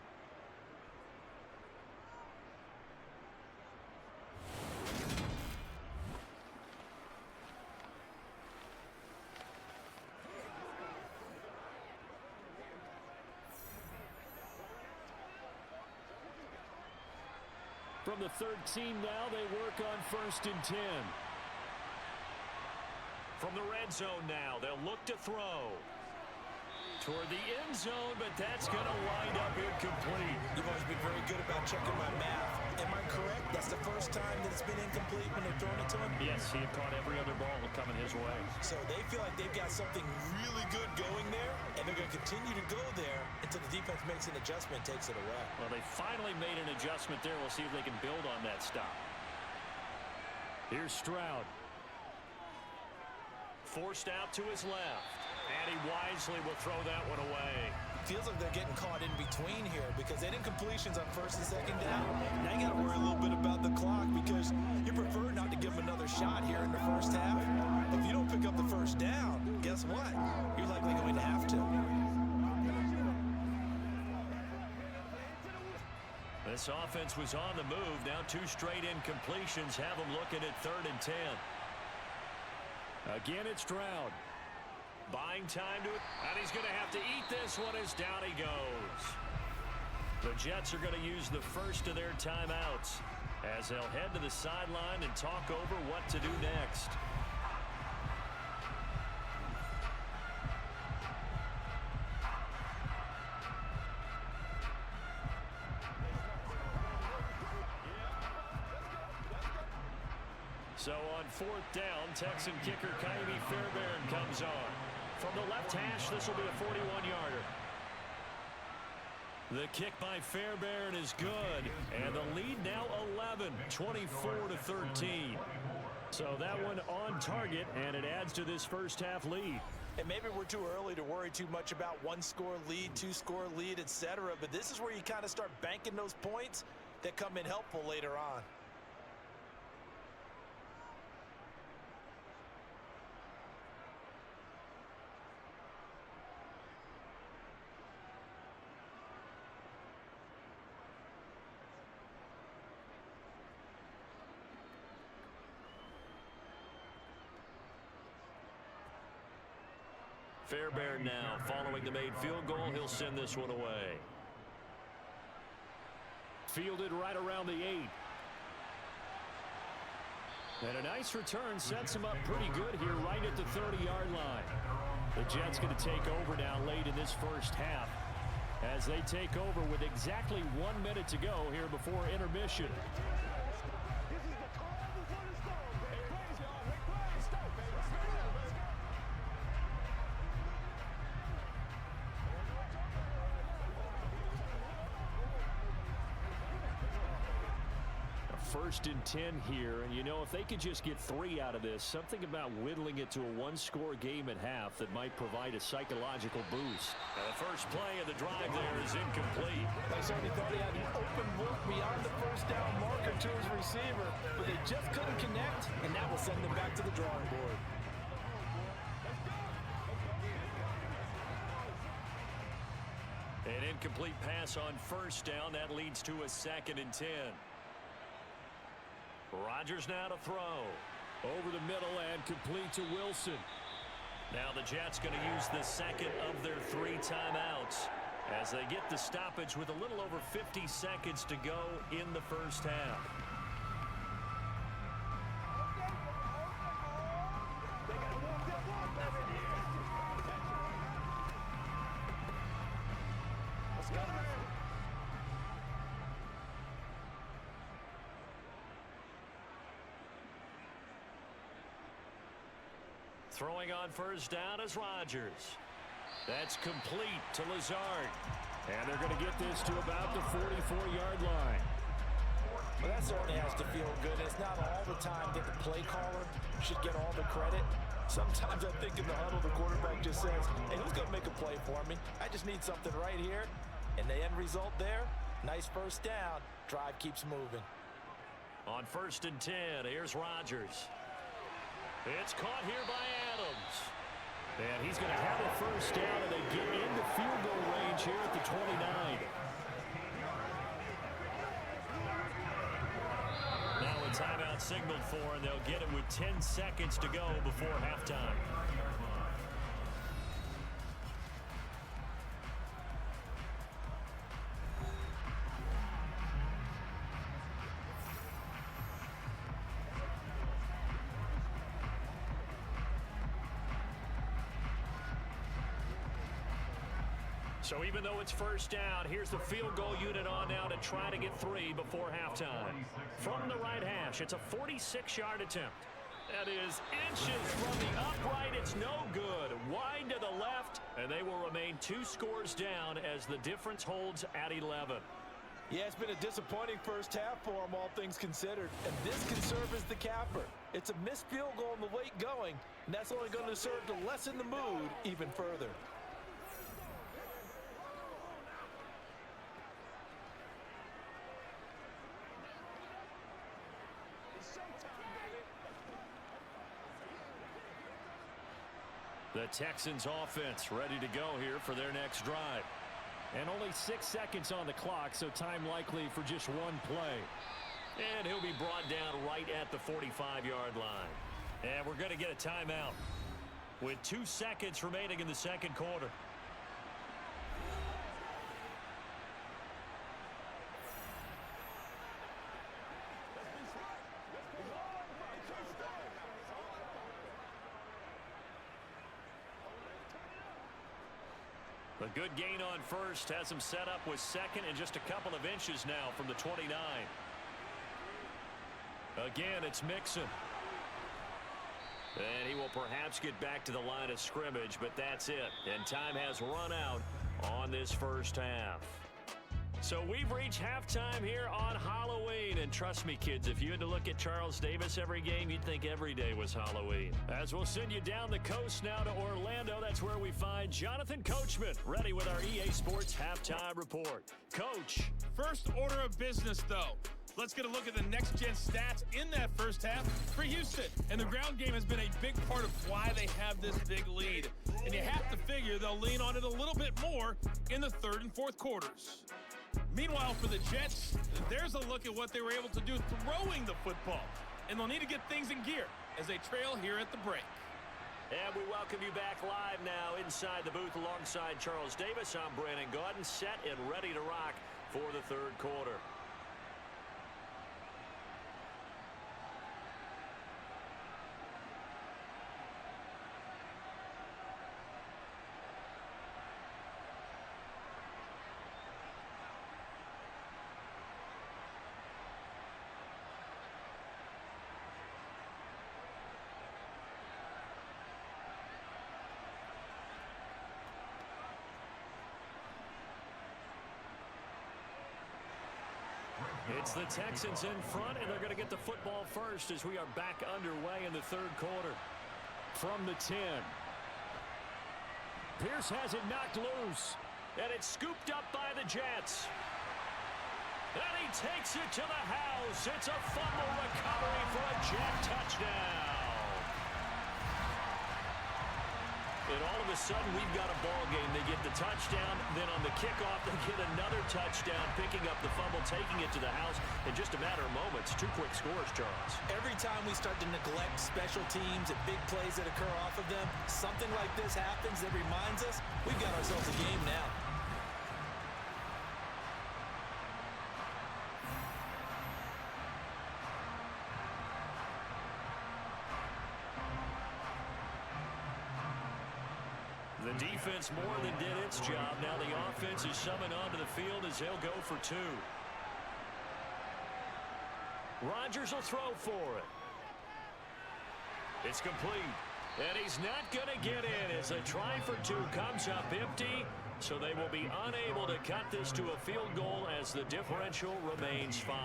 From the 13 now, they work on 1st and 10. From the red zone now, they'll look to throw. Toward the end zone, but that's going to wind up incomplete. You've always been very good about checking my math. Am I correct? That's the first time that it's been incomplete when they're throwing it to him? Yes, he had caught every other ball coming his way. So they feel like they've got something really good going there, and they're going to continue to go there until the defense makes an adjustment and takes it away. Well, they finally made an adjustment there. We'll see if they can build on that stop. Here's Stroud. Forced out to his left. And he wisely will throw that one away. Feels like they're getting caught in between here because they did completions on 1st and 2nd down. Now you got to worry a little bit about the clock because you prefer not to give them another shot here in the first half. But if you don't pick up the first down, guess what? You're likely going to have to. This offense was on the move. Now 2 straight incompletions have them looking at 3rd and 10. Again, it's Stroud. Buying time to it, and he's going to have to eat this one as down he goes. The Jets are going to use the first of their timeouts as they'll head to the sideline and talk over what to do next. So on 4th down, Texan kicker Kaimi Fairbairn comes on. From the left hash, this will be a 41-yarder. The kick by Fairbairn is good, and the lead now 11, 24-13. So that one on target, and it adds to this first half lead. And maybe we're too early to worry too much about one-score lead, two-score lead, etc. But this is where you kind of start banking those points that come in helpful later on. Fairbairn now following the made field goal. He'll send this one away. Fielded right around the 8. And a nice return sets him up pretty good here right at the 30-yard line. The Jets going to take over now late in this first half as they take over with exactly 1 minute to go here before intermission. First and 10 here, and you know, if they could just get 3 out of this, something about whittling it to a one-score game at half that might provide a psychological boost. And the first play of the drive there is incomplete. They certainly thought he had an open look beyond the first down marker to his receiver, but they just couldn't connect, and that will send them back to the drawing board. An incomplete pass on first down. That leads to a 2nd and 10. Rodgers now to throw. Over the middle and complete to Wilson. Now the Jets going to use the second of their 3 timeouts as they get the stoppage with a little over 50 seconds to go in the first half. Throwing on first down is Rodgers. That's complete to Lazard. And they're going to get this to about the 44-yard line. Well, that certainly has to feel good. It's not all the time that the play caller should get all the credit. Sometimes I think in the huddle, the quarterback just says, hey, who's going to make a play for me? I just need something right here. And the end result there, nice first down. Drive keeps moving. On 1st and 10, here's Rodgers. It's caught here by Adams. And he's going to have a first down, and they get into field goal range here at the 29. Now a timeout signaled for, and they'll get it with 10 seconds to go before halftime. So even though it's first down, here's the field goal unit on now to try to get 3 before halftime. From the right hash, it's a 46-yard attempt. That is inches from the upright. It's no good. Wide to the left, and they will remain 2 scores down as the difference holds at 11. Yeah, it's been a disappointing first half for them, all things considered. And this can serve as the capper. It's a missed field goal in the late going, and that's only going to serve to lessen the mood even further. The Texans offense ready to go here for their next drive. And only 6 seconds on the clock, so time likely for just 1 play. And he'll be brought down right at the 45-yard line. And we're going to get a timeout with 2 seconds remaining in the second quarter. A good gain on first has him set up with second and just a couple of inches now from the 29. Again, it's Mixon. And he will perhaps get back to the line of scrimmage, but that's it. And time has run out on this first half. So we've reached halftime here on Halloween. And trust me, kids, if you had to look at Charles Davis every game, you'd think every day was Halloween. As we'll send you down the coast now to Orlando, that's where we find Jonathan Coachman, ready with our EA Sports Halftime Report. Coach. First order of business, though. Let's get a look at the next-gen stats in that first half for Houston. And the ground game has been a big part of why they have this big lead. And you have to figure they'll lean on it a little bit more in the third and fourth quarters. Meanwhile, for the Jets, there's a look at what they were able to do throwing the football. And they'll need to get things in gear as they trail here at the break. And we welcome you back live now inside the booth alongside Charles Davis. I'm Brandon Gaudin, set and ready to rock for the third quarter. It's the Texans in front, and they're going to get the football first as we are back underway in the third quarter. From the 10. Pierce has it knocked loose. And it's scooped up by the Jets. And he takes it to the house. It's a fumble recovery for a Jet touchdown. And all of a sudden, we've got a ball game. They get the touchdown. Then on the kickoff, they get another touchdown, picking up the fumble, taking it to the house in just a matter of moments. Two quick scores, Charles. Every time we start to neglect special teams and big plays that occur off of them, something like this happens that reminds us we've got ourselves a game now. The defense more than did its job. Now the offense is summoned onto the field as they'll go for two. Rodgers will throw for it. It's complete. And he's not going to get in as a try for two comes up empty. So they will be unable to cut this to a field goal as the differential remains 5.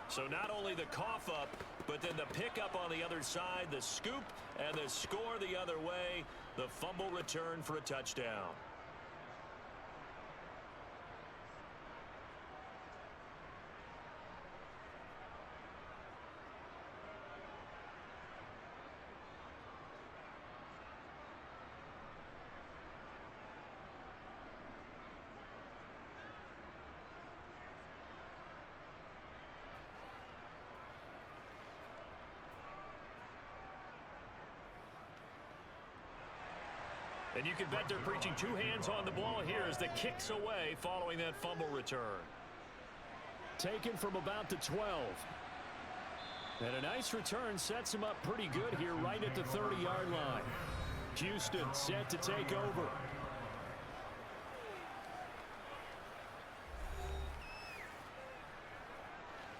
So not only the cough up, but then the pickup on the other side, the scoop, and the score the other way, the fumble return for a touchdown. And you can bet they're preaching two hands on the ball here as the kick's away following that fumble return. Taken from about the 12. And a nice return sets him up pretty good here right at the 30-yard line. Houston set to take over.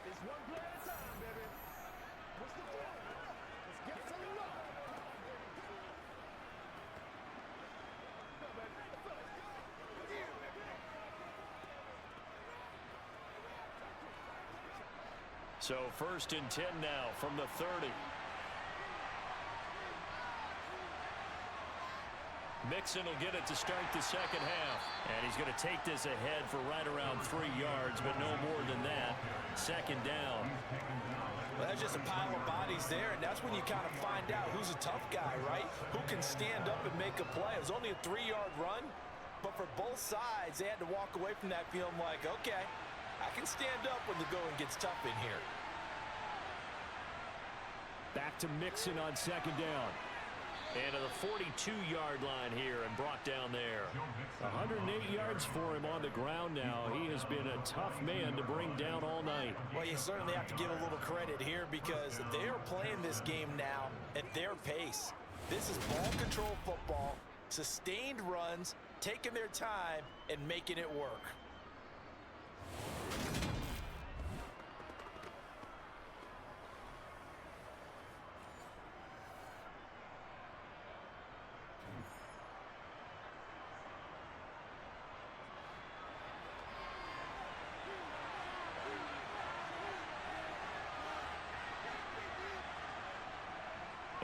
It's one play at a time, baby. What's the deal? Let's get some love. So 1st and 10 now from the 30. Mixon will get it to start the second half. And he's going to take this ahead for right around 3 yards, but no more than that. Second down. Well, that's just a pile of bodies there, and that's when you kind of find out who's a tough guy, right? Who can stand up and make a play. It was only a 3-yard run, but for both sides, they had to walk away from that feeling like, okay, I can stand up when the going gets tough in here. Back to Mixon on second down. And to the 42-yard line here and brought down there. 108 yards for him on the ground now. He has been a tough man to bring down all night. Well, you certainly have to give a little credit here because they're playing this game now at their pace. This is ball control football, sustained runs, taking their time, and making it work.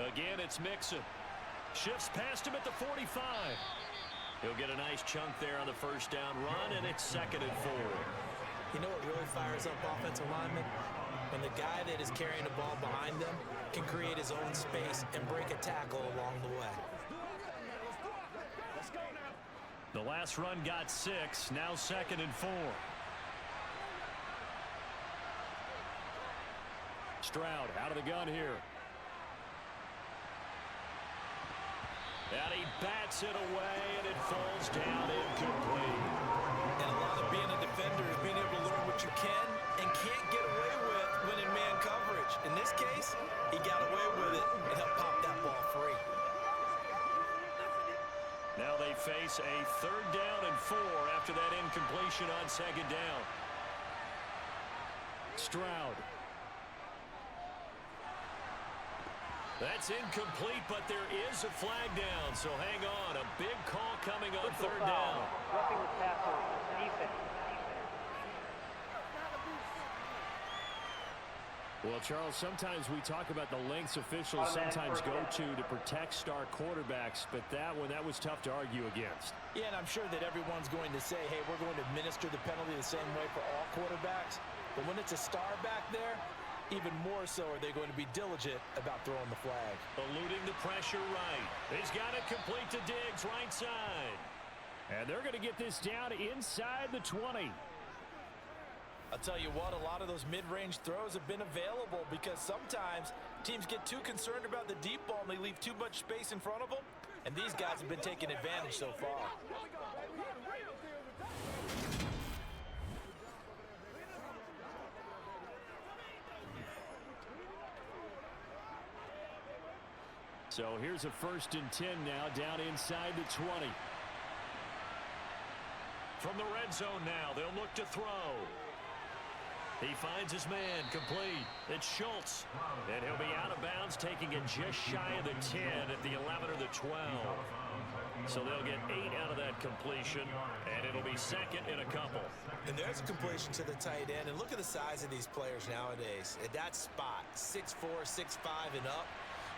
Again, it's Mixon. Shifts past him at the 45. He'll get a nice chunk there on the first down run, and it's 2nd and 4. You know what really fires up offensive linemen? When the guy that is carrying the ball behind them can create his own space and break a tackle along the way. The last run got 6, now 2nd and 4. Stroud out of the gun here. And he bats it away, and it falls down incomplete. And a lot of being a defender is being able to learn what you can and can't get away with when in man coverage. In this case, he got away with it and helped pop that ball free. Now they face a 3rd down and 4 after that incompletion on 2nd down. Stroud. That's incomplete, but there is a flag down, so hang on. A big call coming on 3rd down. Roughing the passer, defense. Well, Charles, sometimes we talk about the lengths officials sometimes go to protect star quarterbacks, but that one, that was tough to argue against. Yeah, and I'm sure that everyone's going to say, hey, we're going to administer the penalty the same way for all quarterbacks. But when it's a star back there, even more so are they going to be diligent about throwing the flag. Eluding the pressure right. He's got it complete to Diggs, right side. And they're going to get this down inside the 20. I'll tell you what, a lot of those mid-range throws have been available because sometimes teams get too concerned about the deep ball and they leave too much space in front of them. And these guys have been taking advantage so far. So here's a 1st and 10 now down inside the 20. From the red zone now, they'll look to throw. He finds his man, complete. It's Schultz. And he'll be out of bounds, taking it just shy of the 10 at the 11 or the 12. So they'll get 8 out of that completion, and it'll be 2nd in a couple. And there's a completion to the tight end. And look at the size of these players nowadays. At that spot, 6'4", 6'5", and up.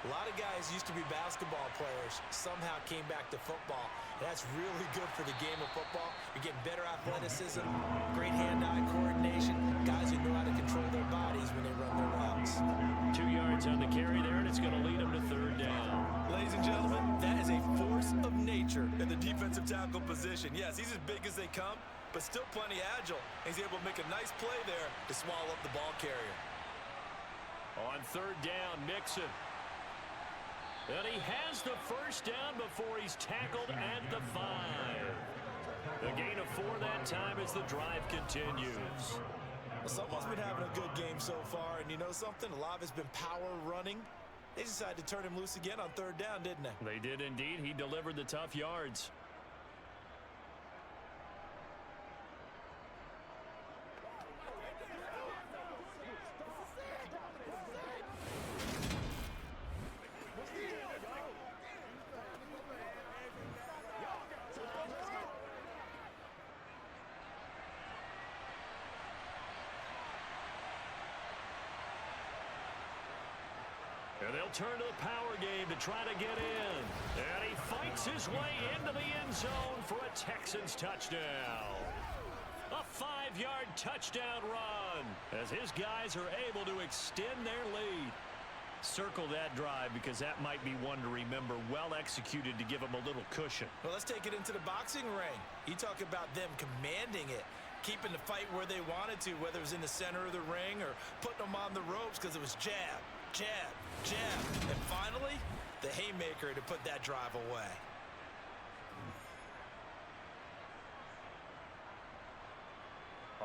A lot of guys used to be basketball players, somehow came back to football. And that's really good for the game of football. You're getting better athleticism, great hand-eye coordination, guys who know how to control their bodies when they run their routes. 2 yards on the carry there, and it's going to lead them to 3rd down. Ladies and gentlemen, that is a force of nature in the defensive tackle position. Yes, he's as big as they come, but still plenty agile. He's able to make a nice play there to swallow up the ball carrier. On 3rd down, Mixon. And he has the first down before he's tackled at the 5. A gain of 4 that time as the drive continues. Well, someone's been having a good game so far, and you know something? A lot of it's been power running. They decided to turn him loose again on 3rd down, didn't they? They did indeed. He delivered the tough yards. And they'll turn to the power game to try to get in. And he fights his way into the end zone for a Texans touchdown. A 5-yard touchdown run as his guys are able to extend their lead. Circle that drive because that might be one to remember. Well executed to give them a little cushion. Well, let's take it into the boxing ring. You talk about them commanding it, keeping the fight where they wanted to, whether it was in the center of the ring or putting them on the ropes because it was jab, jab, jab. And finally, the haymaker to put that drive away.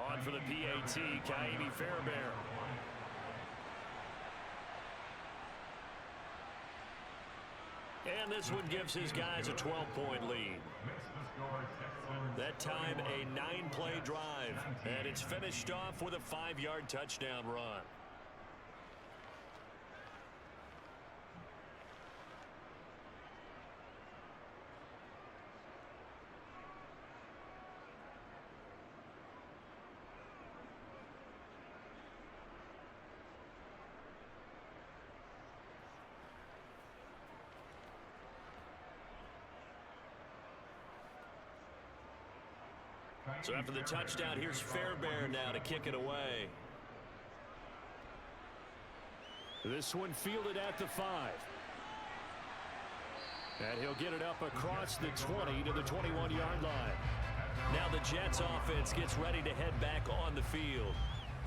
On for the PAT, Kaimi Fairbairn. And this one gives his guys a 12-point lead. That time, a 9-play drive. And it's finished off with a 5-yard touchdown run. So after the touchdown, here's Fairbairn now to kick it away. This one fielded at the 5. And he'll get it up across the 20 to the 21-yard line. Now the Jets offense gets ready to head back on the field.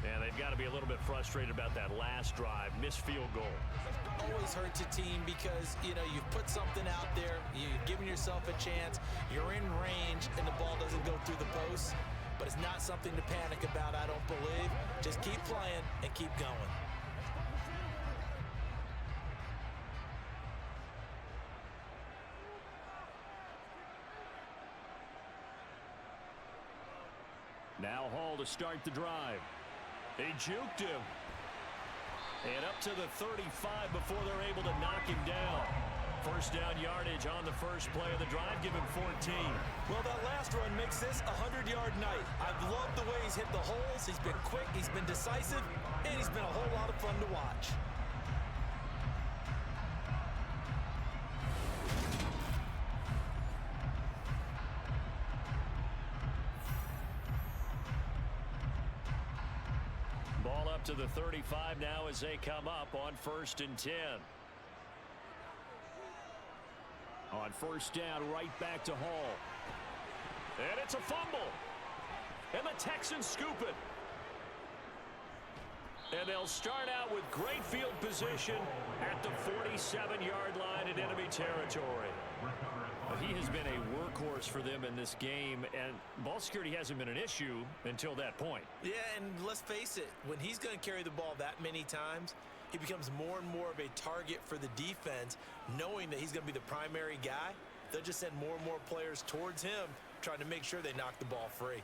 And they've got to be a little bit frustrated about that last drive, missed field goal. Always hurts a team because, you know, you've put something out there, you've given yourself a chance, you're in range, and the ball doesn't go through the post. But it's not something to panic about, I don't believe. Just keep playing and keep going. Now Hall to start the drive. He juked him. And up to the 35 before they're able to knock him down. First down yardage on the first play of the drive. Give him 14. Well, that last run makes this a 100-yard night. I've loved the way he's hit the holes. He's been quick, he's been decisive, and he's been a whole lot of fun to watch. Ball up to the 35 now as they come up on 1st and 10. On first down, right back to Hall. And it's a fumble. And the Texans scoop it. And they'll start out with great field position at the 47-yard line in enemy territory. He has been a workhorse for them in this game, and ball security hasn't been an issue until that point. Yeah, and let's face it, when he's going to carry the ball that many times, he becomes more and more of a target for the defense, knowing that he's going to be the primary guy. They'll just send more and more players towards him, trying to make sure they knock the ball free.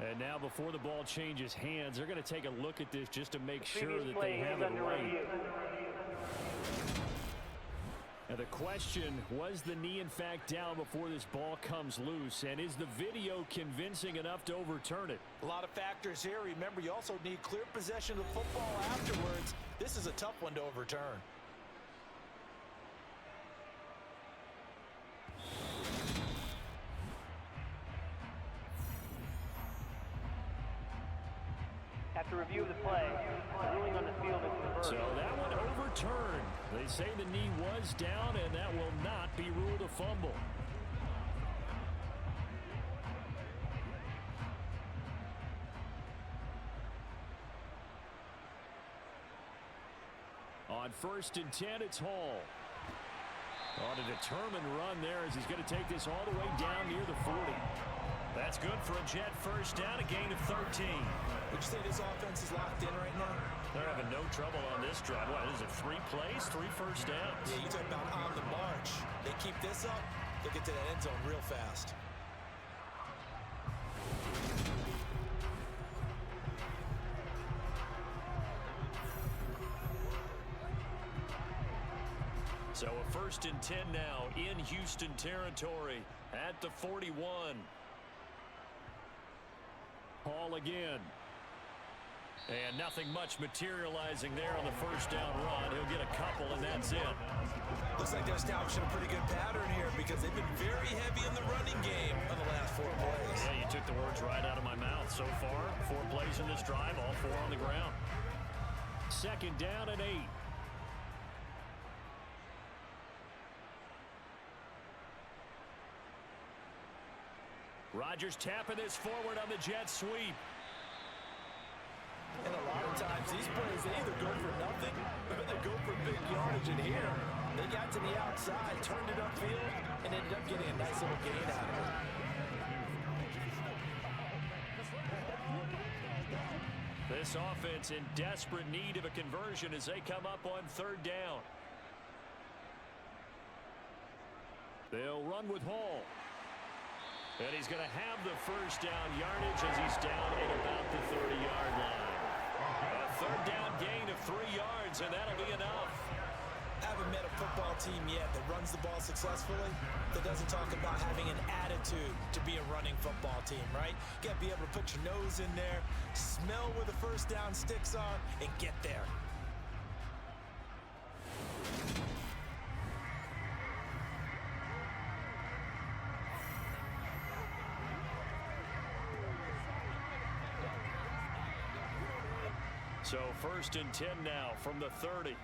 And now before the ball changes hands, they're going to take a look at this just to make sure that they have it right. Now the question, was the knee in fact down before this ball comes loose? And is the video convincing enough to overturn it? A lot of factors here. Remember, you also need clear possession of the football afterwards. This is a tough one to overturn. After review of the play, the ruling on the field is reversed. So that one overturned. They say the knee was down, and that will not be ruled a fumble. On 1st and 10, it's Hall. On a determined run there as he's going to take this all the way down near the 40. That's good for a Jet first down, a gain of 13. Would you say this offense is locked in right now? They're having no trouble on this drive. What is it, 3 plays, 3 first downs? Yeah, you talk about on the march. They keep this up, they'll get to that end zone real fast. So a 1st and 10 now in Houston territory at the 41. Hall again. And nothing much materializing there on the first down run. He'll get a couple, and that's it. Looks like they're establishing a pretty good pattern here because they've been very heavy in the running game on the last 4 plays. Yeah, you took the words right out of my mouth. So far, 4 plays in this drive, all 4 on the ground. 2nd down and 8. Rodgers tapping this forward on the jet sweep. And a lot of times these plays, they either go for nothing or they go for big yardage. And here, they got to the outside, turned it upfield, and ended up getting a nice little gain out of it. This offense in desperate need of a conversion as they come up on 3rd down. They'll run with Hall. And he's going to have the first down yardage as he's down at about the 30-yard line. A 3rd down gain of 3 yards, and that'll be enough. I haven't met a football team yet that runs the ball successfully that doesn't talk about having an attitude to be a running football team, right? You got to be able to put your nose in there, smell where the first down sticks are, and get there. So 1st and 10 now from the 30.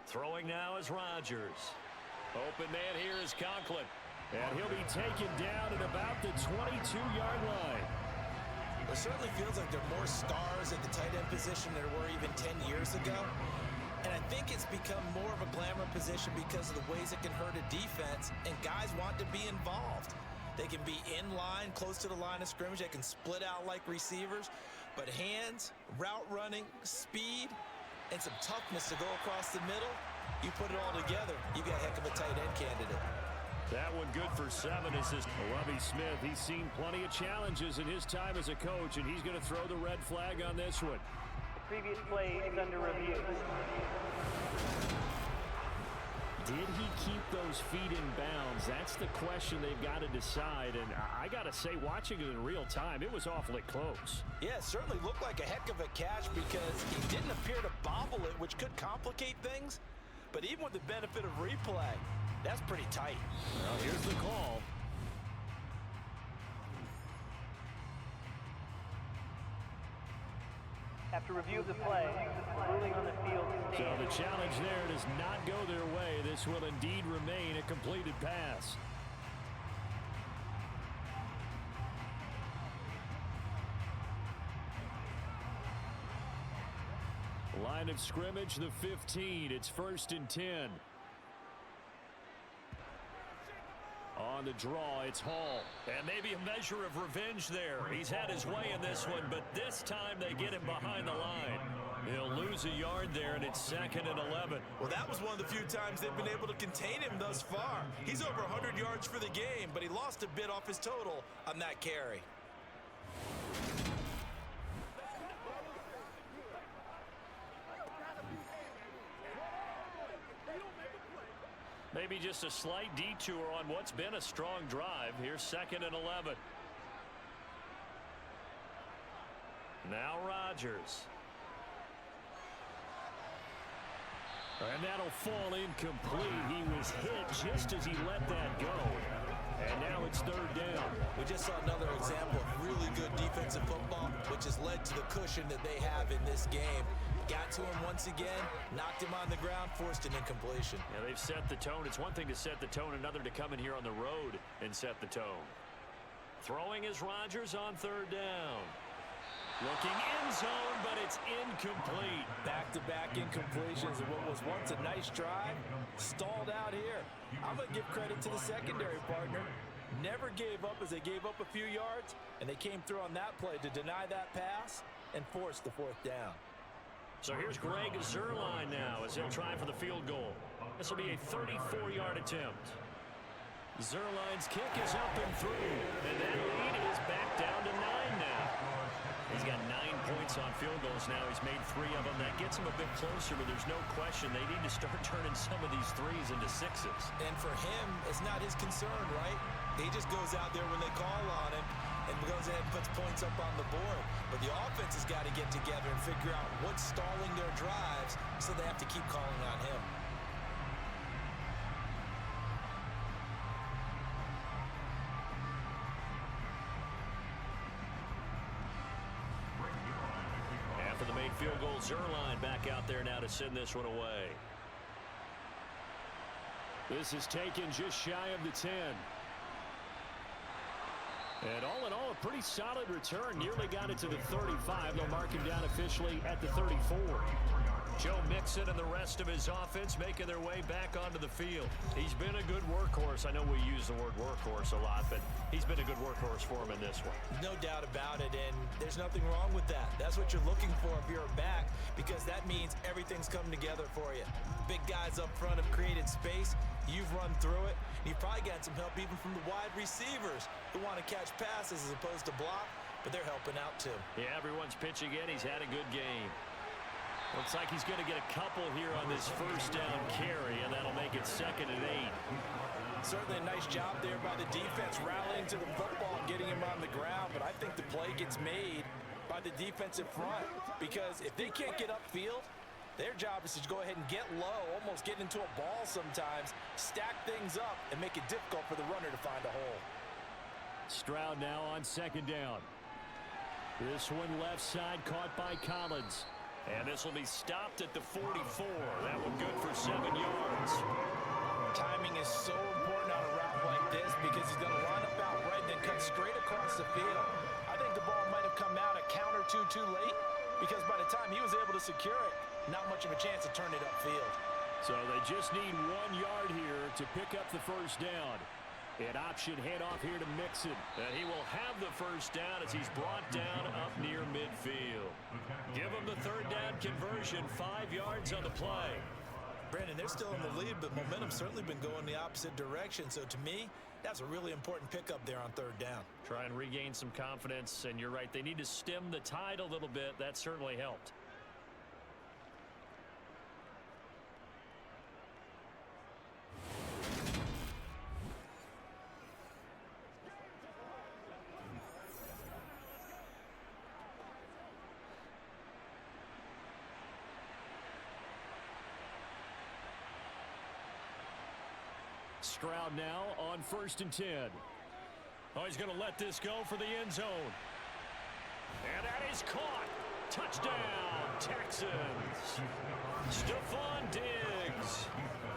Throwing now is Rodgers. Open man here is Conklin. And he'll be taken down at about the 22-yard line. It certainly feels like there are more stars at the tight end position than there were even 10 years ago. And I think it's become more of a glamour position because of the ways it can hurt a defense, and guys want to be involved. They can be in line, close to the line of scrimmage. They can split out like receivers. But hands, route running, speed, and some toughness to go across the middle, you put it all together, you got a heck of a tight end candidate. That one good for 7. Is this Lovie Smith, he's seen plenty of challenges in his time as a coach, and he's going to throw the red flag on this one. The previous play is under review. Did he keep those feet in bounds? That's the question they've got to decide. And I got to say, watching it in real time, it was awfully close. Yeah, it certainly looked like a heck of a catch because he didn't appear to bobble it, which could complicate things. But even with the benefit of replay, that's pretty tight. Well, here's the call. After review of the play, ruling on the field So stands. the challenge there does not go their way. This will indeed remain a completed pass. Line of scrimmage, the 15. It's 1st and 10. On the draw, it's Hall. and maybe a measure of revenge there. He's had his way in this one, but this time they get him behind the line. He'll lose a yard there, and it's 2nd and 11. Well, that was one of the few times they've been able to contain him thus far. He's over 100 yards for the game, but he lost a bit off his total on that carry. Maybe just a slight detour on what's been a strong drive. Here's 2nd and 11. Now Rodgers. And that'll fall incomplete. He was hit just as he let that go. And now it's 3rd down. We just saw another example of really good defensive football, which has led to the cushion that they have in this game. Got to him once again, knocked him on the ground, forced an incompletion. Yeah, they've set the tone. It's one thing to set the tone, another to come in here on the road and set the tone. Throwing is Rodgers on 3rd down. Looking end zone, but it's incomplete. Back-to-back incompletions of what was once a nice drive, stalled out here. I'm going to give credit to the secondary partner. Never gave up as they gave up a few yards, and they came through on that play to deny that pass and force the 4th down. So here's Greg Zuerlein now as he'll try for the field goal. This will be a 34-yard attempt. Zuerlein's kick is up and through, and that lead is back down to 9 now. He's got 9 points on field goals now. He's made 3 of them. That gets him a bit closer, but there's no question they need to start turning some of these 3s into 6s. And for him, it's not his concern, right? He just goes out there when they call on him and goes ahead and puts points up on the board. But the offense has got to get together and figure out what's stalling their drives, so they have to keep calling on him. After the made field goal, Zuerlein back out there now to send this one away. This is taken just shy of the 10. And all in all, a pretty solid return. Nearly got it to the 35. They'll mark him down officially at the 34. Joe Mixon and the rest of his offense making their way back onto the field. He's been a good workhorse. I know we use the word workhorse a lot, but he's been a good workhorse for him in this one. No doubt about it, and there's nothing wrong with that. That's what you're looking for if you're a back, because that means everything's come together for you. Big guys up front have created space. You've run through it. And you've probably got some help even from the wide receivers who want to catch passes as opposed to block. but they're helping out too. Yeah, everyone's pitching in. He's had a good game. Looks like he's going to get a couple here on this first down carry, and that'll make it 2nd and 8. Certainly a nice job there by the defense rallying to the football and getting him on the ground, but I think the play gets made by the defensive front because if they can't get upfield, their job is to go ahead and get low, almost get into a ball sometimes, stack things up, and make it difficult for the runner to find a hole. Stroud now on 2nd down. This one left side caught by Collins. And this will be stopped at the 44. That one good for 7 yards. Timing is so important on a route like this because he's going to line up out right and then cut straight across the field. I think the ball might have come out a count or two too late because by the time he was able to secure it, not much of a chance to turn it upfield. So they just need 1 yard here to pick up the first down. An option handoff here to Mixon. And he will have the first down as he's brought down up near midfield. Give him the 3rd down conversion, 5 yards on the play. Brandon, they're still in the lead, but momentum's certainly been going the opposite direction. So to me, that's a really important pickup there on 3rd down. Try and regain some confidence, and you're right. They need to stem the tide a little bit. That certainly helped. Stroud now on 1st and 10. Oh, he's going to let this go for the end zone. And that is caught. Touchdown, Texans. Stephon Diggs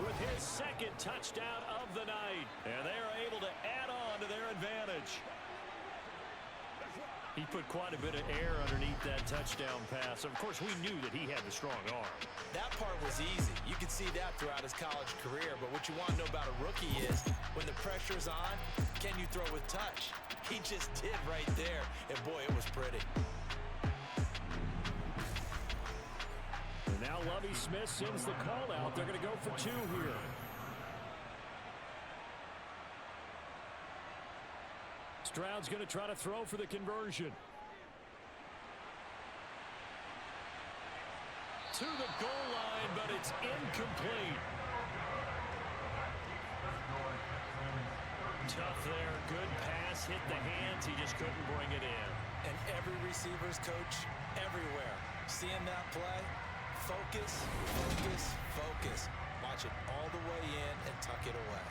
with his 2nd touchdown of the night. And they are able to add on to their advantage. He put quite a bit of air underneath that touchdown pass. Of course, we knew that he had the strong arm. That part was easy. You could see that throughout his college career. But what you want to know about a rookie is when the pressure's on, can you throw with touch? He just did right there. And, boy, it was pretty. And now Lovie Smith sends the call out. They're going to go for 2 here. Stroud's going to try to throw for the conversion. To the goal line, but it's incomplete. Tough there. Good pass. Hit the hands. He just couldn't bring it in. And every receiver's coach everywhere. Seeing that play, focus, focus, focus. Watch it all the way in and tuck it away.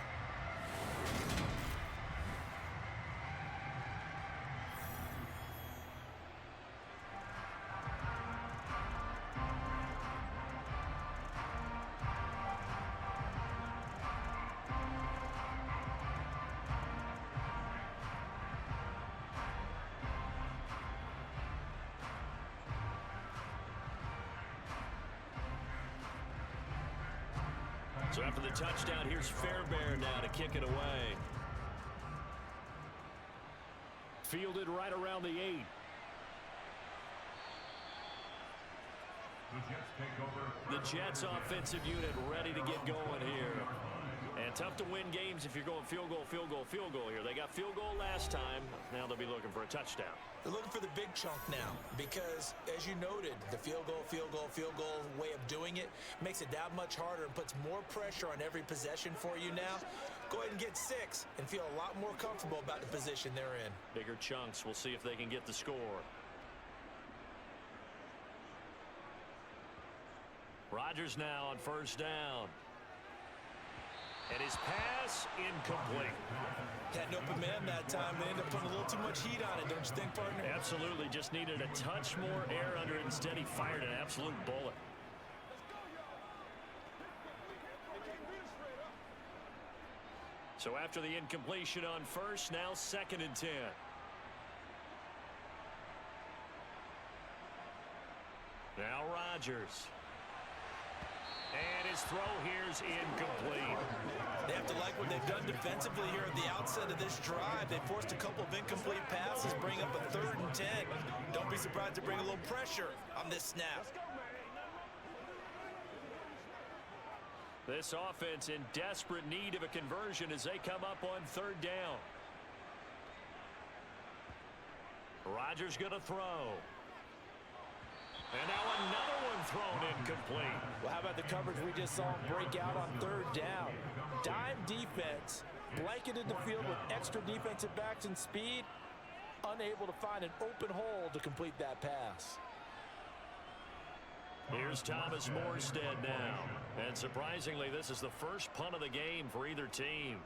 So after the touchdown, here's Fairbairn now to kick it away. Fielded right around the 8. The Jets offensive unit ready to get going here. And tough to win games if you're going field goal, field goal, field goal here. They got field goal last time. Now they'll be looking for a touchdown. They're looking for the big chunk now because, as you noted, the field goal way of doing it makes it that much harder and puts more pressure on every possession for you now. Go ahead and get 6 and feel a lot more comfortable about the position they're in. Bigger chunks. We'll see if they can get the score. Rodgers now on 1st down. And his pass incomplete. Had an open man that time. They ended up putting a little too much heat on it, don't you think, partner? Absolutely. Just needed a touch more air under it. Instead, he fired an absolute bullet. So after the incompletion on 1st, now 2nd and 10. Now Rodgers. And his throw here's incomplete. They have to like what they've done defensively here at the outset of this drive. They forced a couple of incomplete passes, bring up a 3rd and 10. Don't be surprised to bring a little pressure on this snap. This offense in desperate need of a conversion as they come up on 3rd down. Rodgers going to throw. And now another one thrown incomplete. Well, how about the coverage we just saw him break out on third down? Dime defense, blanketed the field with extra defensive backs and speed, unable to find an open hole to complete that pass. Here's Thomas Morstead now. And surprisingly, this is the first punt of the game for either team.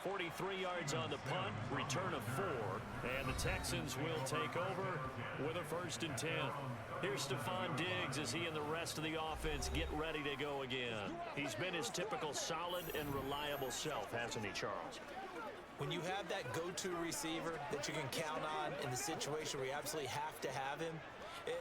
43 yards on the punt, return of 4, and the Texans will take over with a 1st and 10. Here's Stephon Diggs as he and the rest of the offense get ready to go again. He's been his typical solid and reliable self, hasn't he, Charles? When you have that go-to receiver that you can count on in the situation where you absolutely have to have him,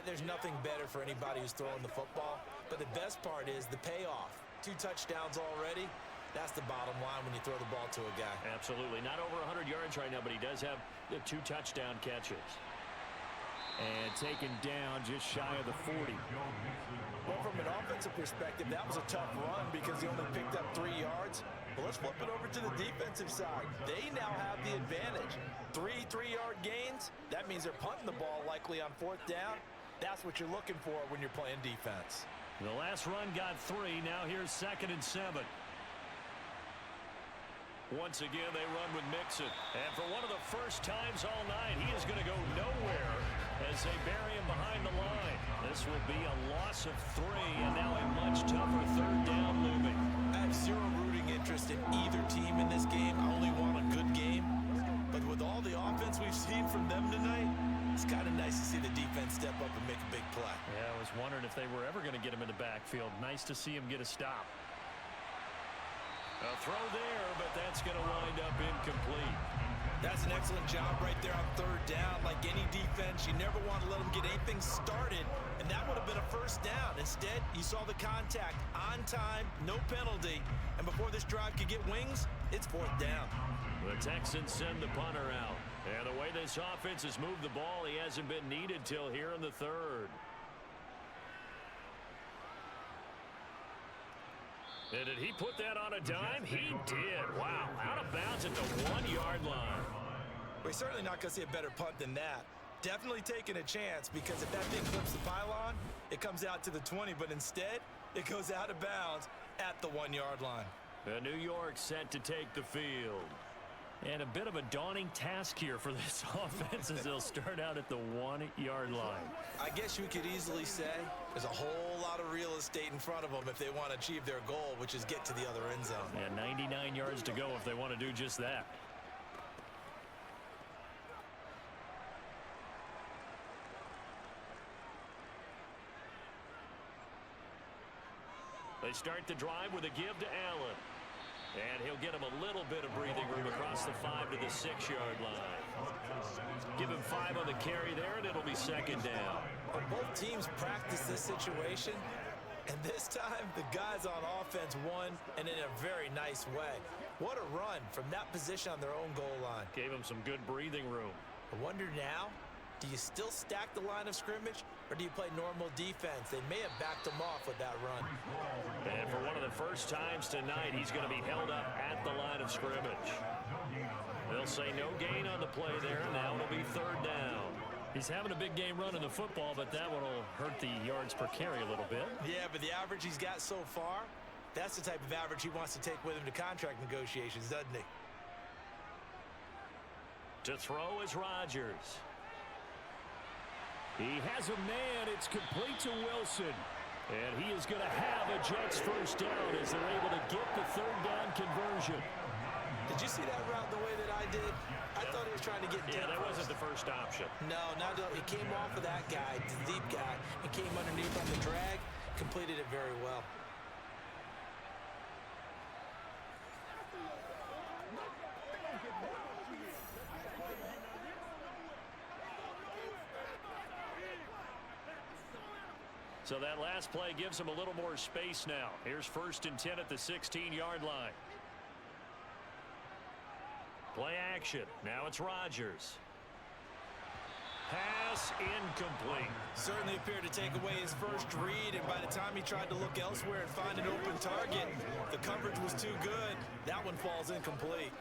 there's nothing better for anybody who's throwing the football. But the best part is the payoff. 2 touchdowns already. That's the bottom line when you throw the ball to a guy. Absolutely. Not over 100 yards right now, but he does have the 2 touchdown catches. And taken down just shy of the 40. Well, from an offensive perspective, that was a tough run because he only picked up 3 yards. But let's flip it over to the defensive side. They now have the advantage. 3 3-yard gains. That means they're punting the ball likely on 4th down. That's what you're looking for when you're playing defense. The last run got 3. Now here's 2nd and 7. Once again, they run with Mixon. And for one of the first times all night, he is going to go nowhere as they bury him behind the line. This will be a loss of 3, and now a much tougher 3rd down looming. I have zero rooting interest in either team in this game. I only want a good game. But with all the offense we've seen from them tonight, it's kind of nice to see the defense step up and make a big play. Yeah, I was wondering if they were ever going to get him in the backfield. Nice to see him get a stop. A throw there, but that's going to wind up incomplete. That's an excellent job right there on 3rd down. Like any defense, you never want to let them get anything started, and that would have been a 1st down. Instead, you saw the contact on time, no penalty, and before this drive could get wings, it's 4th down. The Texans send the punter out, and the way this offense has moved the ball, he hasn't been needed till here in the 3rd. And did he put that on a dime? He did. Wow. Out of bounds at the 1-yard line. We're certainly not going to see a better punt than that. Definitely taking a chance because if that thing flips the pylon, it comes out to the 20, but instead, it goes out of bounds at the 1-yard line. New York set to take the field. And a bit of a daunting task here for this offense as they'll start out at the 1-yard line. I guess you could easily say there's a whole lot of real estate in front of them if they want to achieve their goal, which is get to the other end zone. Yeah, 99 yards to go if they want to do just that. They start the drive with a give to Allen. And he'll get him a little bit of breathing room across the 5 to the 6-yard line. Give him 5 on the carry there, and it'll be 2nd down. Well, both teams practice this situation, and this time the guys on offense won, and in a very nice way. What a run from that position on their own goal line. Gave him some good breathing room. I wonder now, do you still stack the line of scrimmage, or do you play normal defense? They may have backed him off with that run. And for one of the first times tonight, he's going to be held up at the line of scrimmage. They'll say no gain on the play there, and now it'll be 3rd down. He's having a big game running the football, but that one will hurt the yards per carry a little bit. Yeah, but the average he's got so far, that's the type of average he wants to take with him to contract negotiations, doesn't he? To throw is Rodgers. He has a man. It's complete to Wilson. And he is going to have a Jets 1st down as they're able to get the 3rd down conversion. Did you see that route the way that I did? I thought he was trying to get deep. Yeah, that wasn't the first option. No, not at all. He came off of that guy, the deep guy, and came underneath on the drag, completed it very well. So that last play gives him a little more space now. Here's 1st and 10 at the 16-yard line. Play action. Now it's Rodgers. Pass incomplete. Certainly appeared to take away his first read, and by the time he tried to look elsewhere and find an open target, the coverage was too good. That one falls incomplete.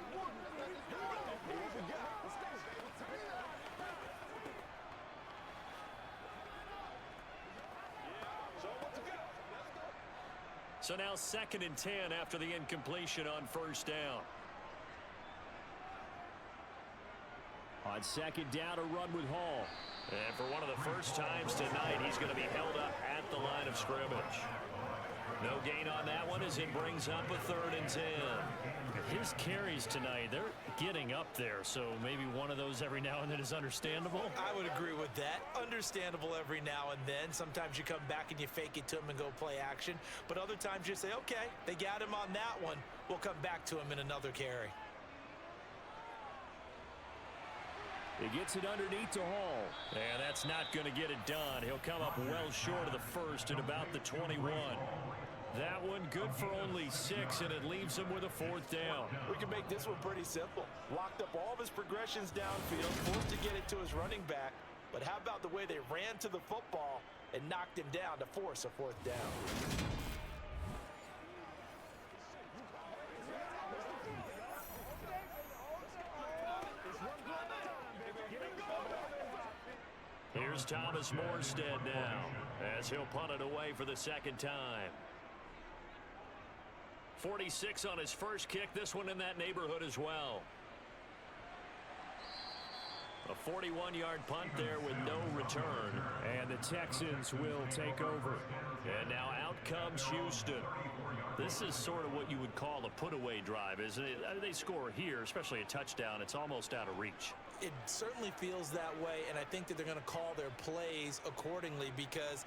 So now 2nd and 10 after the incompletion on first down. On 2nd down, a run with Hall. And for one of the first times tonight, he's going to be held up at the line of scrimmage. No gain on that one as it brings up a 3rd and 10. His carries tonight, they're getting up there, so maybe one of those every now and then is understandable. I would agree with that. Understandable every now and then. Sometimes you come back and you fake it to him and go play action. But other times you say, okay, they got him on that one. We'll come back to him in another carry. He gets it underneath to Hall. And that's not going to get it done. He'll come up well short of the first at about the 21. That one good for only 6, and it leaves him with a 4th down. We can make this one pretty simple. Locked up all of his progressions downfield, forced to get it to his running back. But how about the way they ran to the football and knocked him down to force a 4th down? Here's Thomas Morstead now as he'll punt it away for the 2nd time. 46 on his first kick. This one in that neighborhood as well. A 41-yard punt there with no return. And the Texans will take over. And now out comes Houston. This is sort of what you would call a put-away drive, isn't it? They score here, especially a touchdown. It's almost out of reach. It certainly feels that way, and I think that they're going to call their plays accordingly, because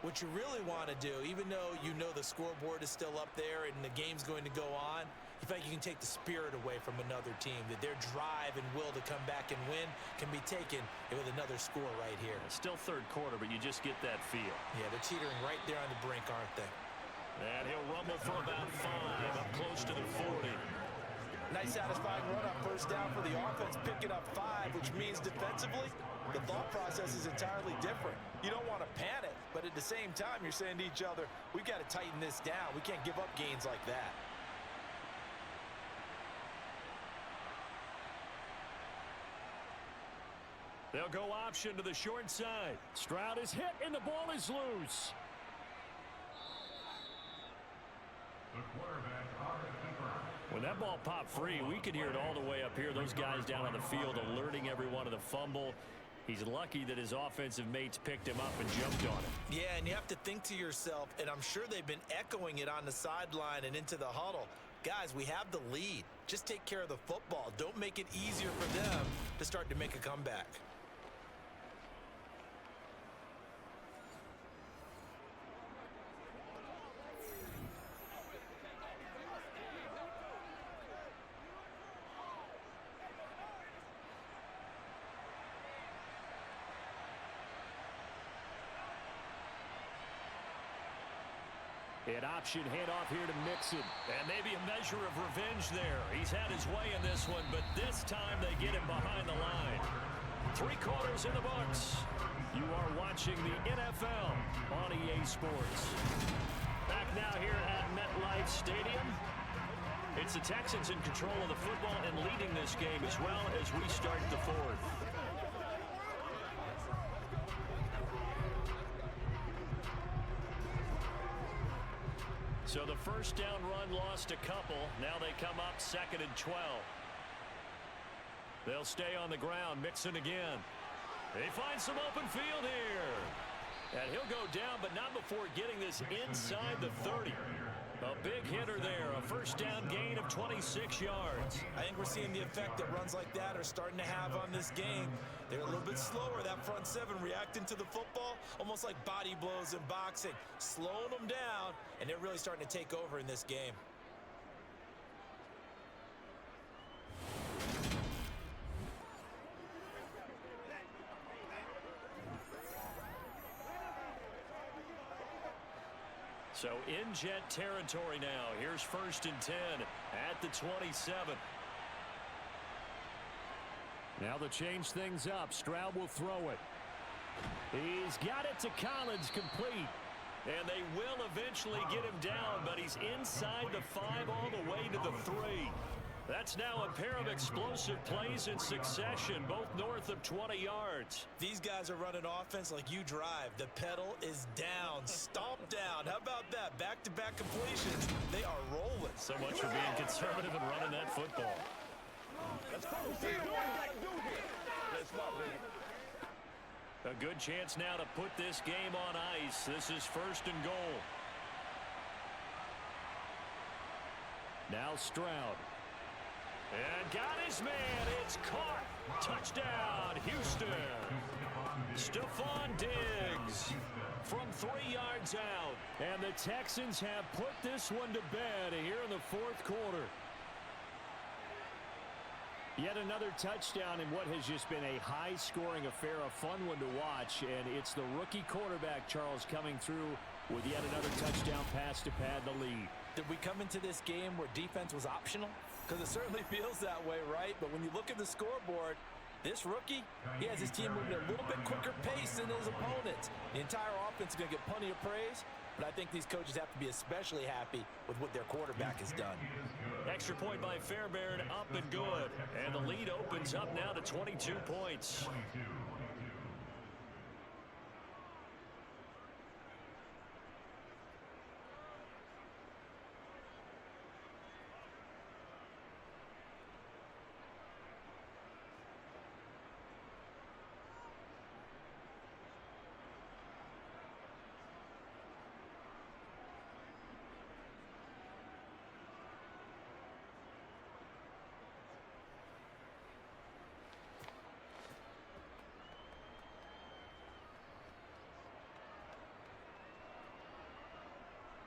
what you really want to do, even though you know the scoreboard is still up there and the game's going to go on, you feel like you can take the spirit away from another team, that their drive and will to come back and win can be taken with another score right here. It's still 3rd quarter, but you just get that feel. Yeah, they're teetering right there on the brink, aren't they? And he'll rumble for about 5, up close to the 40. Nice satisfying run on first down for the offense, picking up 5, which means defensively, the thought process is entirely different. You don't want to panic, but at the same time, you're saying to each other, we've got to tighten this down. We can't give up gains like that. They'll go option to the short side. Stroud is hit, and the ball is loose. When that ball popped free, we could hear it all the way up here. Those guys down on the field alerting everyone of the fumble. He's lucky that his offensive mates picked him up and jumped on him. Yeah, and you have to think to yourself, and I'm sure they've been echoing it on the sideline and into the huddle. Guys, we have the lead. Just take care of the football. Don't make it easier for them to start to make a comeback. An option handoff here to Mixon. And maybe a measure of revenge there. He's had his way in this one, but this time they get him behind the line. 3 quarters in the books. You are watching the NFL on EA Sports. Back now here at MetLife Stadium. It's the Texans in control of the football and leading this game as well as we start the 4th. So the first down run lost a couple. Now they come up 2nd and 12. They'll stay on the ground. Mixon again. They find some open field here. And he'll go down, but not before getting this inside the 30. A big hitter there. A first down gain of 26 yards. I think we're seeing the effect that runs like that are starting to have on this game. They're a little bit slower, that front 7 reacting to the football, almost like body blows in boxing, slowing them down, and they're really starting to take over in this game. So in Jet territory now. Here's 1st and 10 at the 27. Now they'll change things up. Stroud will throw it. He's got it to Collins, complete. And they will eventually get him down, but he's inside the 5 all the way to the 3. That's now a pair of explosive plays in succession, both north of 20 yards. These guys are running offense like you drive. The pedal is down, stomp down. How about that? Back-to-back completions. They are rolling. So much for being conservative and running that football. Let's go. See what we gotta do here. Let's go, baby. A good chance now to put this game on ice. This is 1st and goal. Now Stroud. And got his man. It's caught. Touchdown, Houston. Stephon Diggs from 3 yards out. And the Texans have put this one to bed here in the 4th quarter. Yet another touchdown in what has just been a high-scoring affair, a fun one to watch. And it's the rookie quarterback, Charles, coming through with yet another touchdown pass to pad the lead. Did we come into this game where defense was optional? Because it certainly feels that way, right? But when you look at the scoreboard, this rookie, he has his team moving at a little bit quicker pace than his opponents. The entire offense is going to get plenty of praise, but I think these coaches have to be especially happy with what their quarterback has done. Extra point by Fairbairn, up and good. And the lead opens up now to 22 points.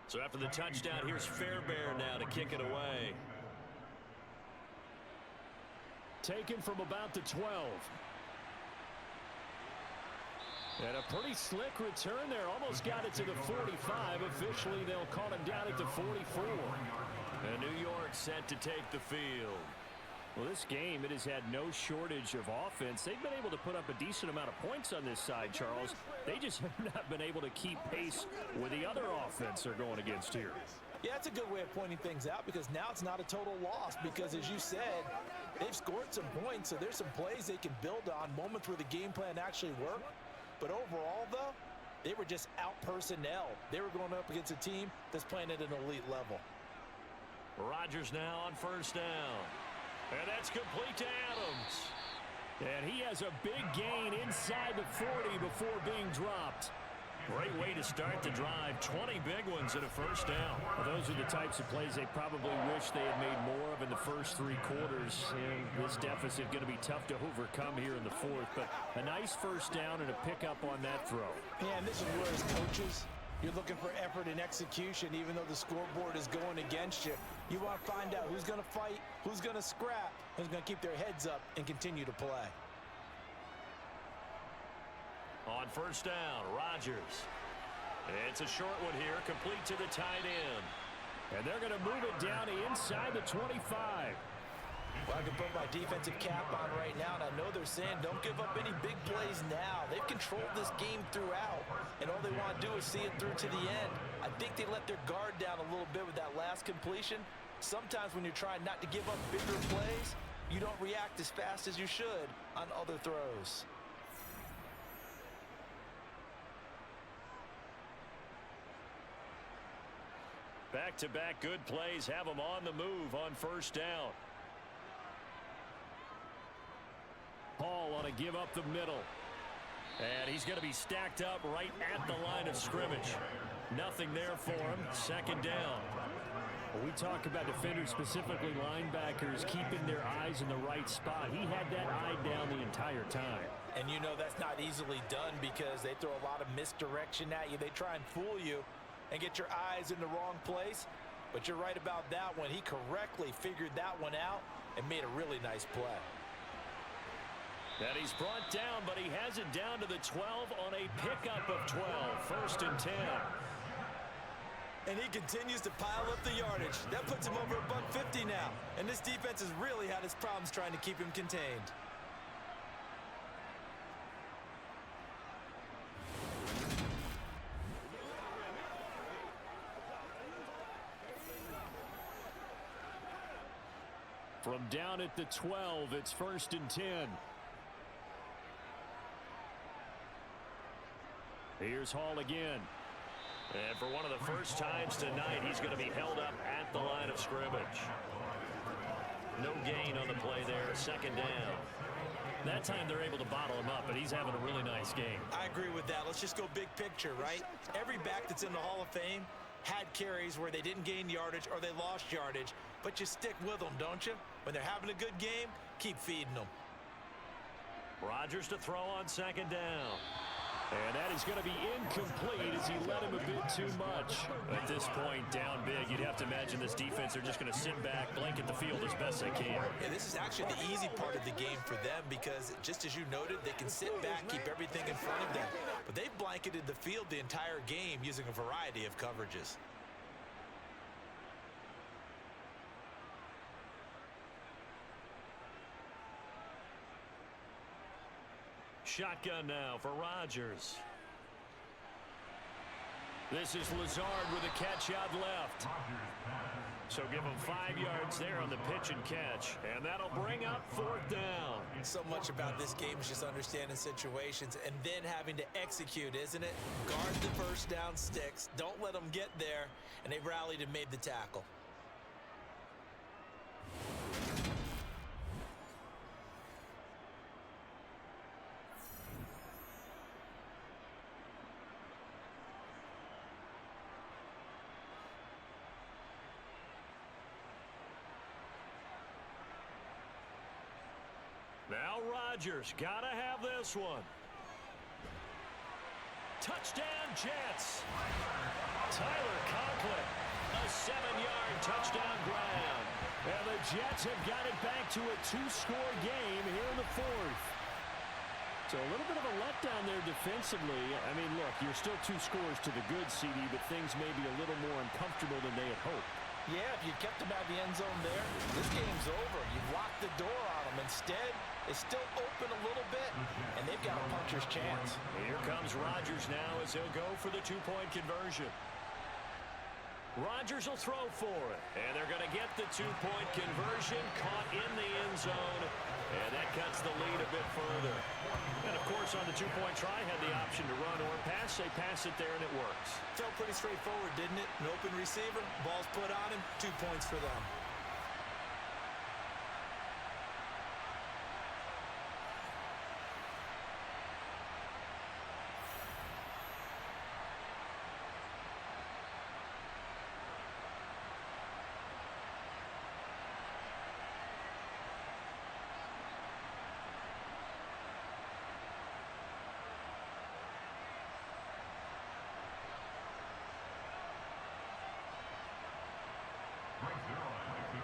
So after the touchdown, here's Fairbairn now to kick it away. Taken from about the 12. And a pretty slick return there. Almost got it to the 45. Officially, they'll call him down at the 44. And New York set to take the field. Well, this game, it has had no shortage of offense. They've been able to put up a decent amount of points on this side, Charles. They just have not been able to keep pace with the other offense they're going against here. Yeah, that's a good way of pointing things out because now it's not a total loss because, as you said, they've scored some points, so there's some plays they can build on, moments where the game plan actually worked. But overall, though, they were just out-personnel. They were going up against a team that's playing at an elite level. Rodgers now on 1st down. And that's complete to Adams. And he has a big gain inside the 40 before being dropped. Great way to start the drive. 20 big ones at a 1st down. Well, those are the types of plays they probably wish they had made more of in the first 3 quarters. And this deficit going to be tough to overcome here in the 4th. But a nice 1st down and a pickup on that throw. Yeah, and this is where, as coaches, you're looking for effort and execution, even though the scoreboard is going against you. You want to find out who's going to fight, who's going to scrap, who's going to keep their heads up and continue to play. On 1st down, Rodgers. It's a short one here, complete to the tight end. And they're going to move it down inside the 25. Well, I can put my defensive cap on right now, and I know they're saying don't give up any big plays now. They've controlled this game throughout, and all they want to do is see it through to the end. I think they let their guard down a little bit with that last completion. Sometimes when you're trying not to give up bigger plays, you don't react as fast as you should on other throws. Back-to-back good plays have them on the move on 1st down. Paul on a give up the middle. And he's going to be stacked up right at the line of scrimmage. Nothing there for him. 2nd down. Well, we talk about defenders, specifically linebackers, keeping their eyes in the right spot. He had that eye down the entire time. And you know that's not easily done because they throw a lot of misdirection at you. They try and fool you and get your eyes in the wrong place. But you're right about that one. He correctly figured that one out and made a really nice play. And he's brought down, but he has it down to the 12 on a pickup of 12. 1st and 10. And he continues to pile up the yardage. That puts him over $150 now. And this defense has really had its problems trying to keep him contained. Down at the 12, it's 1st and 10. Here's Hall again. And for one of the first times tonight, he's going to be held up at the line of scrimmage. No gain on the play there, 2nd down. That time they're able to bottle him up, but he's having a really nice game. I agree with that. Let's just go big picture, right? Every back that's in the Hall of Fame had carries where they didn't gain yardage or they lost yardage, but you stick with them, don't you? When they're having a good game, keep feeding them. Rodgers to throw on 2nd down. And that is going to be incomplete as he led him a bit too much. At this point, down big, you'd have to imagine this defense are just going to sit back, blanket the field as best they can. Yeah, this is actually the easy part of the game for them because, just as you noted, they can sit back, keep everything in front of them. But they've blanketed the field the entire game using a variety of coverages. Shotgun now for Rodgers. This is Lazard with a catch out left. So give him 5 yards there on the pitch and catch. And that'll bring up 4th down. So much about this game is just understanding situations and then having to execute, isn't it? Guard the first down sticks. Don't let them get there. And they rallied and made the tackle. Now Rodgers, gotta have this one. Touchdown Jets. Tyler Conklin, a 7-yard touchdown ground. And the Jets have got it back to a 2-score game here in the 4th. So a little bit of a letdown there defensively. I mean, look, you're still 2 scores to the good, CD, but things may be a little more uncomfortable than they had hoped. Yeah, if you kept them out of the end zone there, this game's over. You've locked the door on them. Instead, it's still open a little bit, and they've got a puncher's chance. Here comes Rodgers now as he'll go for the 2-point conversion. Rodgers will throw for it, and they're going to get the 2-point conversion caught in the end zone, and that cuts the lead a bit further. And, of course, on the 2-point try, had the option to run or pass. They pass it there, and it works. Felt pretty straightforward, didn't it? An open receiver, ball's put on him, 2 points for them.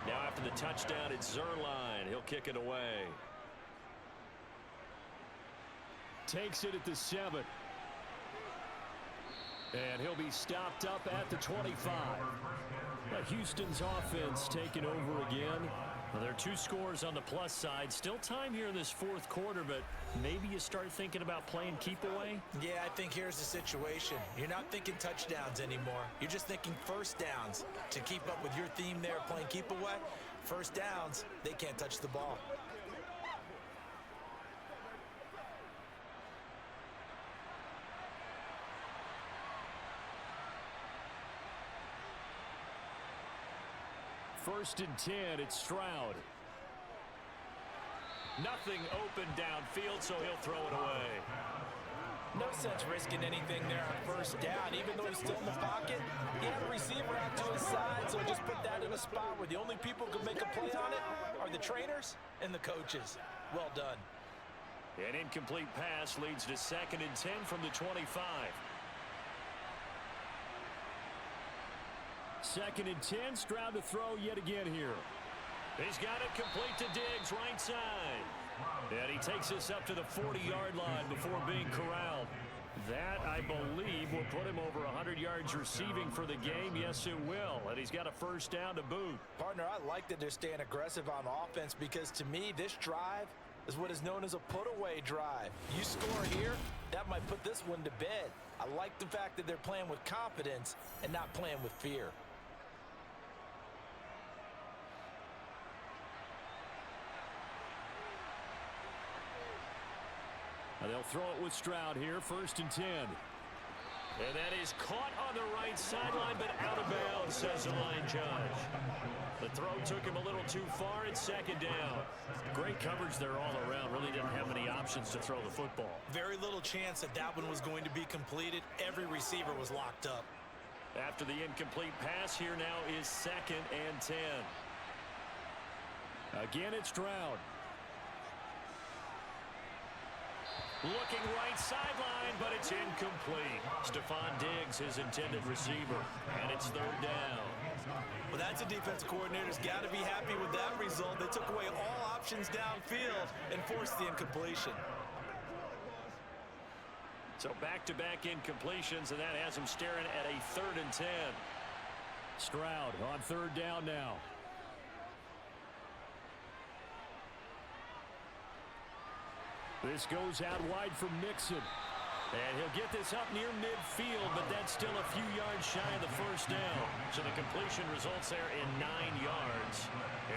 Now after the touchdown, it's Zerline. He'll kick it away. Takes it at the 7. And he'll be stopped up at the 25. Houston's offense taking over again. Well, there are 2 scores on the plus side. Still time here in this 4th quarter, but maybe you start thinking about playing keep away? Yeah, I think here's the situation. You're not thinking touchdowns anymore. You're just thinking first downs. To keep up with your theme there, playing keep away, first downs, they can't touch the ball. First and 10, it's Stroud. Nothing open downfield, so he'll throw it away. No sense risking anything there on first down, even though he's still in the pocket. He had a receiver out to his side, so just put that in a spot where the only people who can make a play on it are the trainers and the coaches. Well done. An incomplete pass leads to 2nd and 10 from the 25. 2nd and 10, Stroud to throw yet again here. He's got it complete to Diggs, right side. And he takes this up to the 40-yard line before being corralled. That, I believe, will put him over 100 yards receiving for the game. Yes, it will. And he's got a first down to boot. Partner, I like that they're staying aggressive on offense because, to me, this drive is what is known as a put-away drive. You score here, that might put this one to bed. I like the fact that they're playing with confidence and not playing with fear. They'll throw it with Stroud here, 1st and 10. And that is caught on the right sideline, but out of bounds, says the line judge. The throw took him a little too far. It's 2nd down. Great coverage there all around. Really didn't have many options to throw the football. Very little chance that that one was going to be completed. Every receiver was locked up. After the incomplete pass, here now is 2nd and 10. Again, it's Stroud. Looking right sideline, but it's incomplete. Stephon Diggs, his intended receiver, and it's 3rd down. Well, that's a defensive coordinator's got to be happy with that result. They took away all options downfield and forced the incompletion. So back-to-back incompletions, and that has him staring at a 3rd and 10. Stroud on 3rd down now. This goes out wide for Mixon. And he'll get this up near midfield, but that's still a few yards shy of the 1st down. So the completion results there in 9 yards.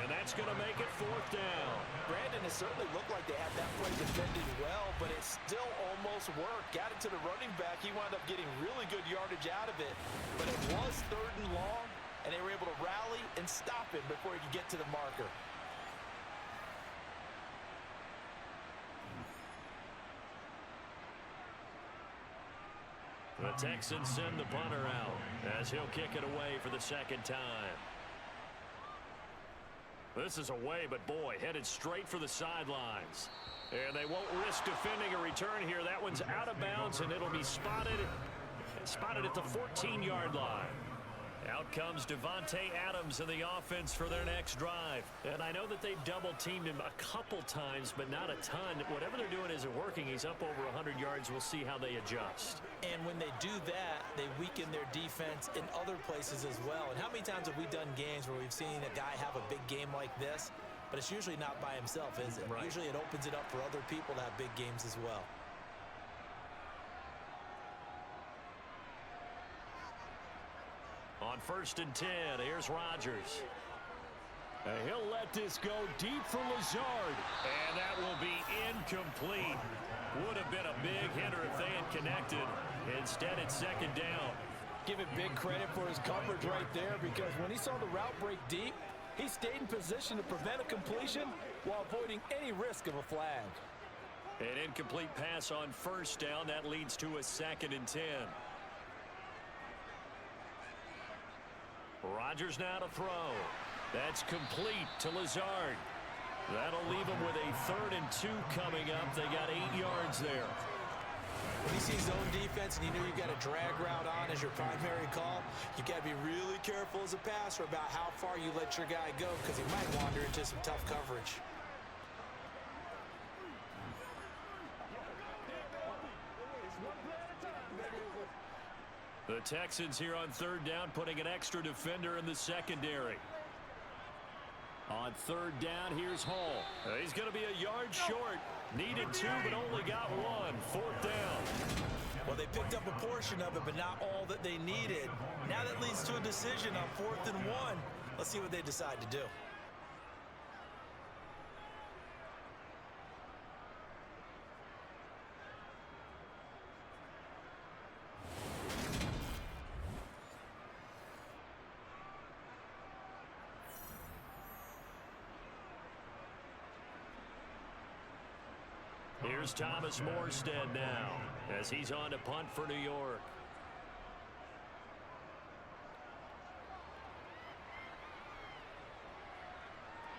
And that's going to make it 4th down. Brandon, it certainly looked like they had that play defended well, but it still almost worked. Got it to the running back. He wound up getting really good yardage out of it. But it was 3rd and long, and they were able to rally and stop him before he could get to the marker. The Texans send the punter out as he'll kick it away for the 2nd time. This is away, but boy, headed straight for the sidelines. And they won't risk defending a return here. That one's out of bounds, and it'll be spotted at the 14-yard line. Out comes Devontae Adams in the offense for their next drive. And I know that they've double-teamed him a couple times, but not a ton. Whatever they're doing isn't working. He's up over 100 yards. We'll see how they adjust. And when they do that, they weaken their defense in other places as well. And how many times have we done games where we've seen a guy have a big game like this, but it's usually not by himself, is it? Right. Usually it opens it up for other people to have big games as well. On 1st and 10, here's Rodgers. He'll let this go deep for Lazard. And that will be incomplete. Would have been a big hitter if they had connected. Instead, it's 2nd down. Give him big credit for his coverage right there, because when he saw the route break deep, he stayed in position to prevent a completion while avoiding any risk of a flag. An incomplete pass on 1st down. That leads to a 2nd and 10. Rodgers now to throw. That's complete to Lazard. That'll leave him with a 3rd and 2 coming up. They got 8 yards there. When you see zone defense and you know you've got a drag route on as your primary call, you've got to be really careful as a passer about how far you let your guy go, because he might wander into some tough coverage. The Texans here on 3rd down, putting an extra defender in the secondary. On 3rd down, here's Hall. He's going to be a yard short. Needed 2, but only got 1. 4th down. Well, they picked up a portion of it, but not all that they needed. Now that leads to a decision on 4th and 1. Let's see what they decide to do. Here's Thomas Morstead now as he's on to punt for New York.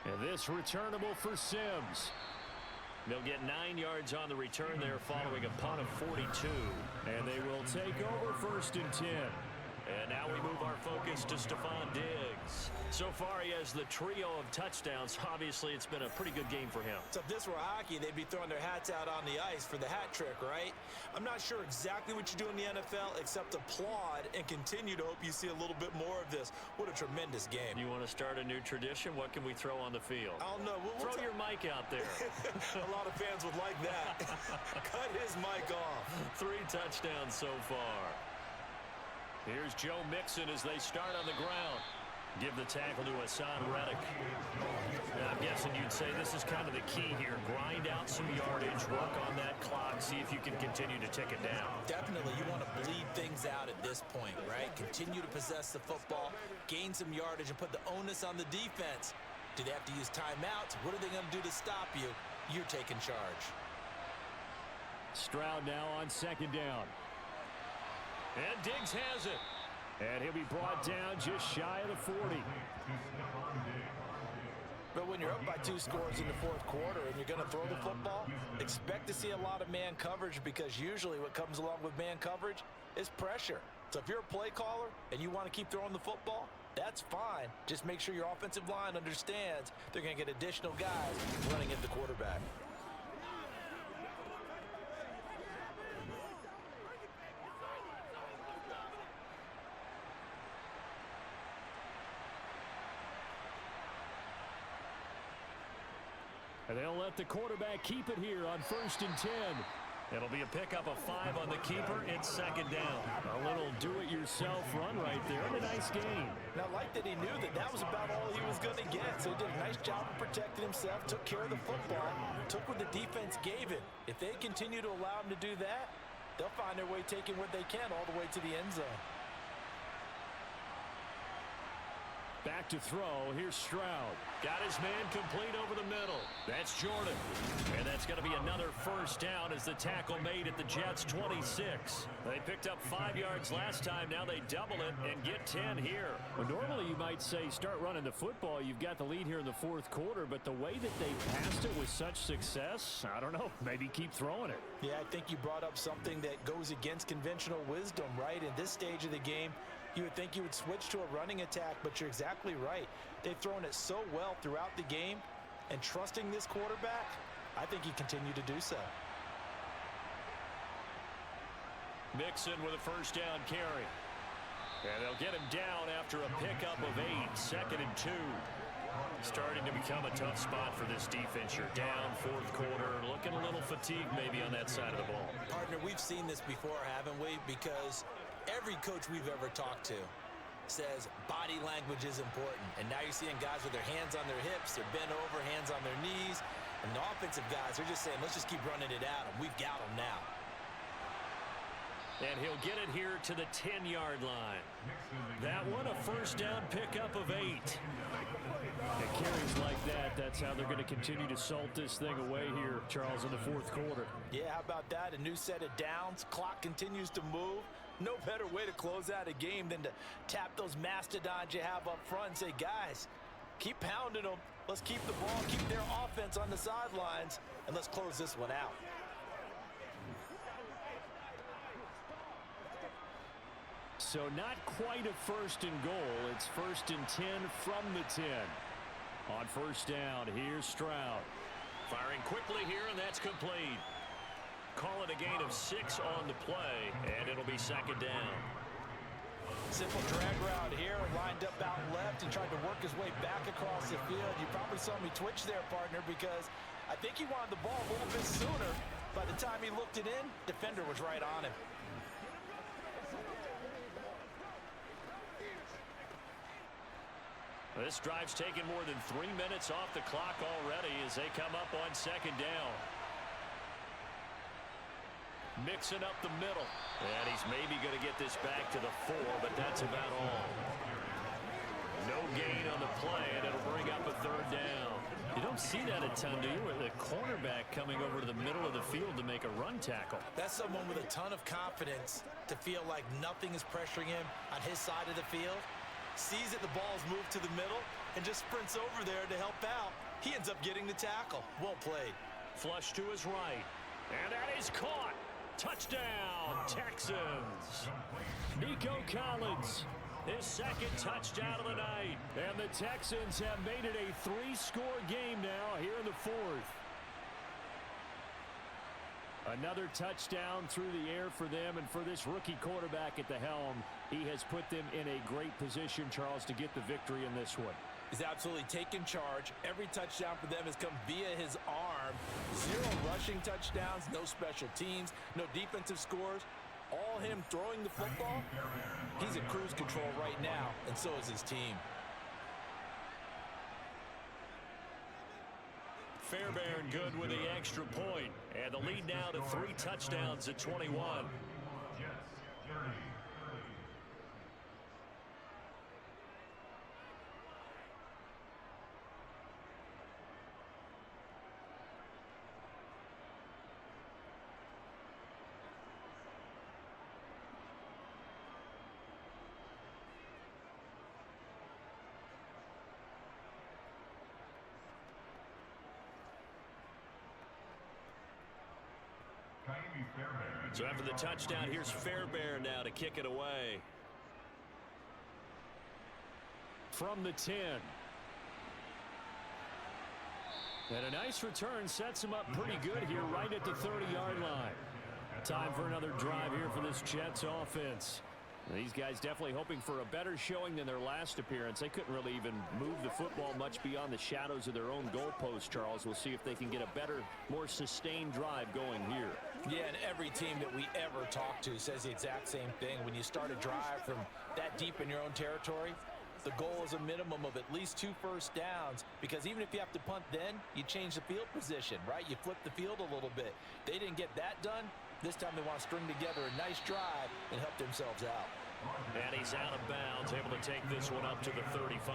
And this returnable for Sims. They'll get 9 yards on the return there following a punt of 42. And they will take over 1st and 10. And now we move our focus to Stephon Diggs. So far, he has the trio of touchdowns. Obviously, it's been a pretty good game for him. So if this were hockey, they'd be throwing their hats out on the ice for the hat trick, right? I'm not sure exactly what you do in the NFL, except applaud and continue to hope you see a little bit more of this. What a tremendous game. You want to start a new tradition? What can we throw on the field? I don't know. Throw your mic out there. A lot of fans would like that. Cut his mic off. 3 touchdowns so far. Here's Joe Mixon as they start on the ground. Give the tackle to Hassan Reddick. Now, I'm guessing you'd say this is kind of the key here. Grind out some yardage, work on that clock, see if you can continue to tick it down. Definitely, you want to bleed things out at this point, right? Continue to possess the football, gain some yardage, and put the onus on the defense. Do they have to use timeouts? What are they going to do to stop you? You're taking charge. Stroud now on second down. And Diggs has it. And he'll be brought down just shy of the 40. But when you're up by 2 scores in the fourth quarter and you're going to throw the football, expect to see a lot of man coverage, because usually what comes along with man coverage is pressure. So if you're a play caller and you want to keep throwing the football, that's fine. Just make sure your offensive line understands they're going to get additional guys running at the quarterback. And they'll let the quarterback keep it here on 1st and 10. It'll be a pickup of 5 on the keeper. It's second down. A little do-it-yourself run right there, and a nice game. Now, I like that he knew that that was about all he was going to get. So he did a nice job of protecting himself, took care of the football, took what the defense gave him. If they continue to allow him to do that, they'll find their way taking what they can all the way to the end zone. Back to throw. Here's Stroud. Got his man complete over the middle. That's Jordan. And that's going to be another first down as the tackle made at the Jets' 26. They picked up 5 yards last time. Now they double it and get 10 here. Well, normally you might say start running the football. You've got the lead here in the fourth quarter, but the way that they passed it with such success, I don't know, maybe keep throwing it. Yeah, I think you brought up something that goes against conventional wisdom, right? In this stage of the game, you would think you would switch to a running attack, but you're exactly right. They've thrown it so well throughout the game, and trusting this quarterback, I think he continued to do so. Mixon with a first down carry. And they'll get him down after a pickup of 8, 2nd and 2. Starting to become a tough spot for this defense. You're down fourth quarter, looking a little fatigued maybe on that side of the ball. Partner, we've seen this before, haven't we? Because every coach we've ever talked to says body language is important. And now you're seeing guys with their hands on their hips, they're bent over, hands on their knees. And the offensive guys are just saying, let's just keep running it at them. We've got them now. And he'll get it here to the 10-yard line. That one, a first down pickup of 8. And carries like that, that's how they're going to continue to salt this thing away here, Charles, in the fourth quarter. Yeah, how about that? A new set of downs. Clock continues to move. No better way to close out a game than to tap those mastodons you have up front and say, guys, keep pounding them. Let's keep the ball, keep their offense on the sidelines, and let's close this one out. So not quite a 1st and goal. It's 1st and 10 from the 10. On first down, here's Stroud. Firing quickly here, and that's complete. Call it a gain of 6 on the play, and it'll be second down. Simple drag route here, lined up out left and tried to work his way back across the field. You probably saw me twitch there, partner, because I think he wanted the ball a little bit sooner. By the time he looked it in, defender was right on him. This drive's taken more than 3 minutes off the clock already as they come up on second down. Mixing up the middle. And he's maybe going to get this back to the 4, but that's about all. No gain on the play, and it'll bring up a 3rd down. You don't see that a ton, do you? With the cornerback coming over to the middle of the field to make a run tackle. That's someone with a ton of confidence to feel like nothing is pressuring him on his side of the field. Sees that the ball's moved to the middle and just sprints over there to help out. He ends up getting the tackle. Well played. Flush to his right. And that is caught. Touchdown, Texans. Nico Collins, his 2nd touchdown of the night. And the Texans have made it a 3-score game now here in the 4th. Another touchdown through the air for them, and for this rookie quarterback at the helm, he has put them in a great position, Charles, to get the victory in this one. He's absolutely taken charge. Every touchdown for them has come via his arm. 0 rushing touchdowns, no special teams, no defensive scores. All him throwing the football. He's in cruise control right now, and so is his team. Fairbairn good with the extra point. And the lead now to 3 touchdowns at 21. So after the touchdown, here's Fairbairn now to kick it away. From the 10. And a nice return sets him up pretty good here right at the 30-yard line. Time for another drive here for this Jets offense. These guys definitely hoping for a better showing than their last appearance. They couldn't really even move the football much beyond the shadows of their own goalpost, Charles. We'll see if they can get a better, more sustained drive going here. Yeah, and every team that we ever talk to says the exact same thing. When you start a drive from that deep in your own territory, the goal is a minimum of at least 2 first downs, because even if you have to punt then, you change the field position, right? You flip the field a little bit. They didn't get that done. This time they want to string together a nice drive and help themselves out. And he's out of bounds, able to take this one up to the 35.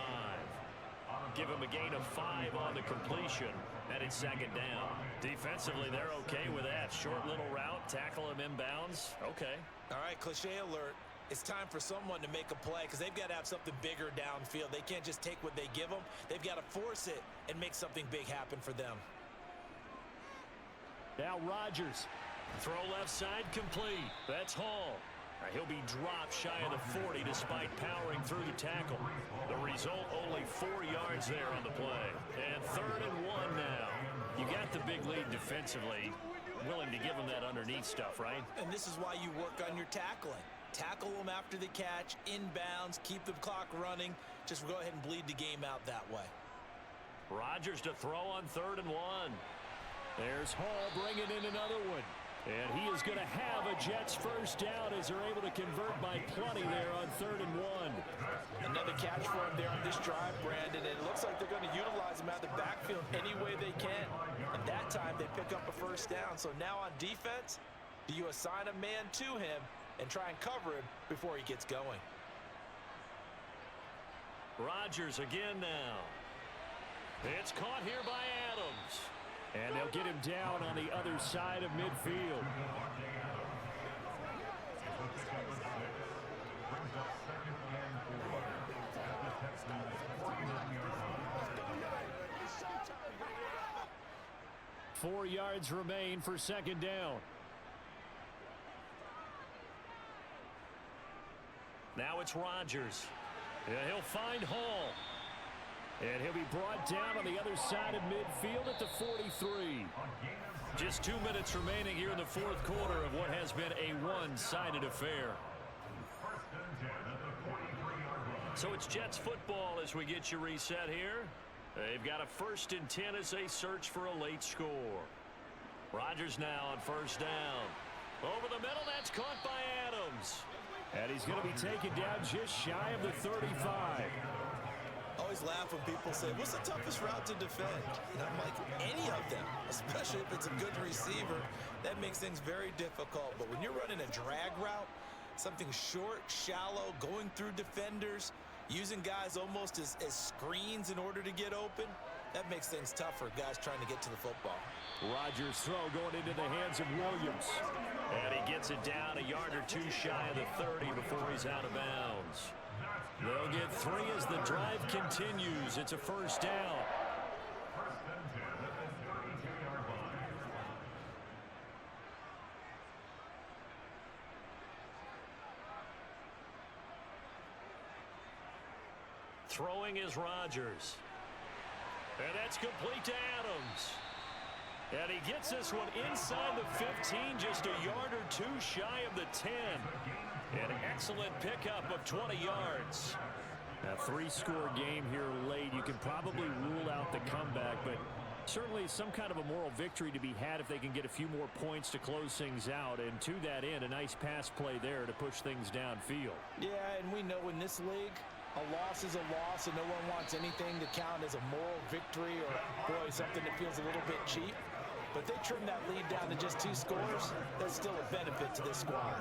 Give him a gain of 5 on the completion. And it's 2nd down. Defensively, they're okay with that. Short little route, tackle him inbounds. Okay. All right, cliche alert. It's time for someone to make a play, because they've got to have something bigger downfield. They can't just take what they give them. They've got to force it and make something big happen for them. Now Rodgers. Throw left side complete. That's Hall. He'll be dropped shy of the 40 despite powering through the tackle. The result, only 4 yards there on the play. And 3rd and 1 now. You got the big lead defensively. Willing to give them that underneath stuff, right? And this is why you work on your tackling. Tackle them after the catch, inbounds, keep the clock running. Just go ahead and bleed the game out that way. Rodgers to throw on 3rd and 1. There's Hall bringing in another one. And he is going to have a Jets first down as they're able to convert by plenty there on 3rd and 1. Another catch for him there on this drive, Brandon. And it looks like they're going to utilize him out of the backfield any way they can. And that time they pick up a first down. So now on defense, do you assign a man to him and try and cover him before he gets going? Rodgers again now. It's caught here by Adams. And they'll get him down on the other side of midfield. Four yards remain for 2nd down. Now it's Rodgers. Yeah, he'll find Hall. And he'll be brought down on the other side of midfield at the 43. Just 2 minutes remaining here in the 4th quarter of what has been a one-sided affair. So it's Jets football as we get you reset here. They've got a 1st and 10 as they search for a late score. Rodgers now on 1st down. Over the middle, that's caught by Adams. And he's going to be taken down just shy of the 35. Always laugh when people say, what's the toughest route to defend? And I'm like, any of them, especially if it's a good receiver. That makes things very difficult. But when you're running a drag route, something short, shallow, going through defenders, using guys almost as screens in order to get open, that makes things tough for guys trying to get to the football. Rodgers' throw going into the hands of Williams. And he gets it down a yard or 2 shy of the 30 before he's out of bounds. They'll get 3 as the drive continues. It's a 1st down. Throwing is Rodgers. And that's complete to Adams. And he gets this one inside the 15, just a yard or 2 shy of the 10. An excellent pickup of 20 yards. A 3-score game here late. You can probably rule out the comeback, but certainly some kind of a moral victory to be had if they can get a few more points to close things out. And to that end, a nice pass play there to push things downfield. Yeah, and we know in this league, A loss is a loss, and no one wants anything to count as a moral victory or, boy, something that feels a little bit cheap. But they trim that lead down to just 2 scores. That's still a benefit to this squad.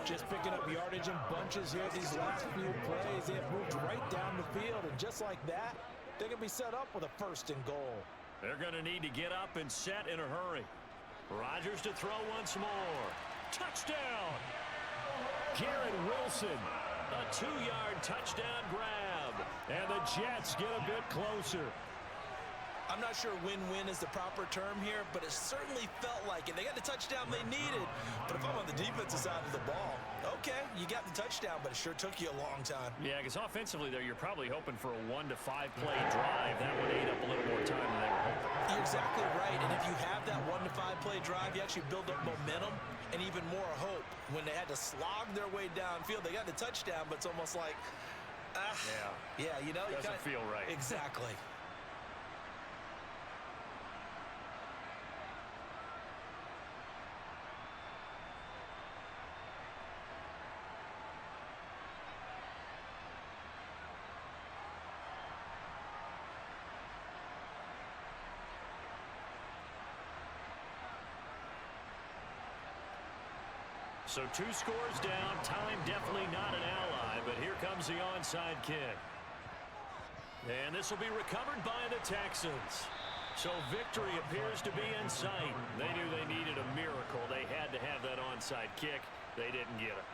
Just picking up yardage in bunches here these last few plays. They have moved right down the field, and just like that, they can be set up with a 1st and goal. They're going to need to get up and set in a hurry. Rodgers to throw once more. Touchdown! Garrett Wilson, a 2-yard touchdown grab. And the Jets get a bit closer. I'm not sure win-win is the proper term here, but it certainly felt like it. They got the touchdown they needed. But if I'm on the defensive side of the ball, okay, you got the touchdown, but it sure took you a long time. Yeah, because offensively there, you're probably hoping for a 1 to 5 play drive. That would eat up a little more time than they were hoping. You're exactly right, and if you have that 1 to 5 play drive, you actually build up momentum and even more hope. When they had to slog their way downfield, they got the touchdown, but it's almost like, yeah, you know, doesn't feel right. Exactly. So 2 scores down, time definitely not an ally, but here comes the onside kick. And this will be recovered by the Texans. So victory appears to be in sight. They knew they needed a miracle. They had to have that onside kick. They didn't get it.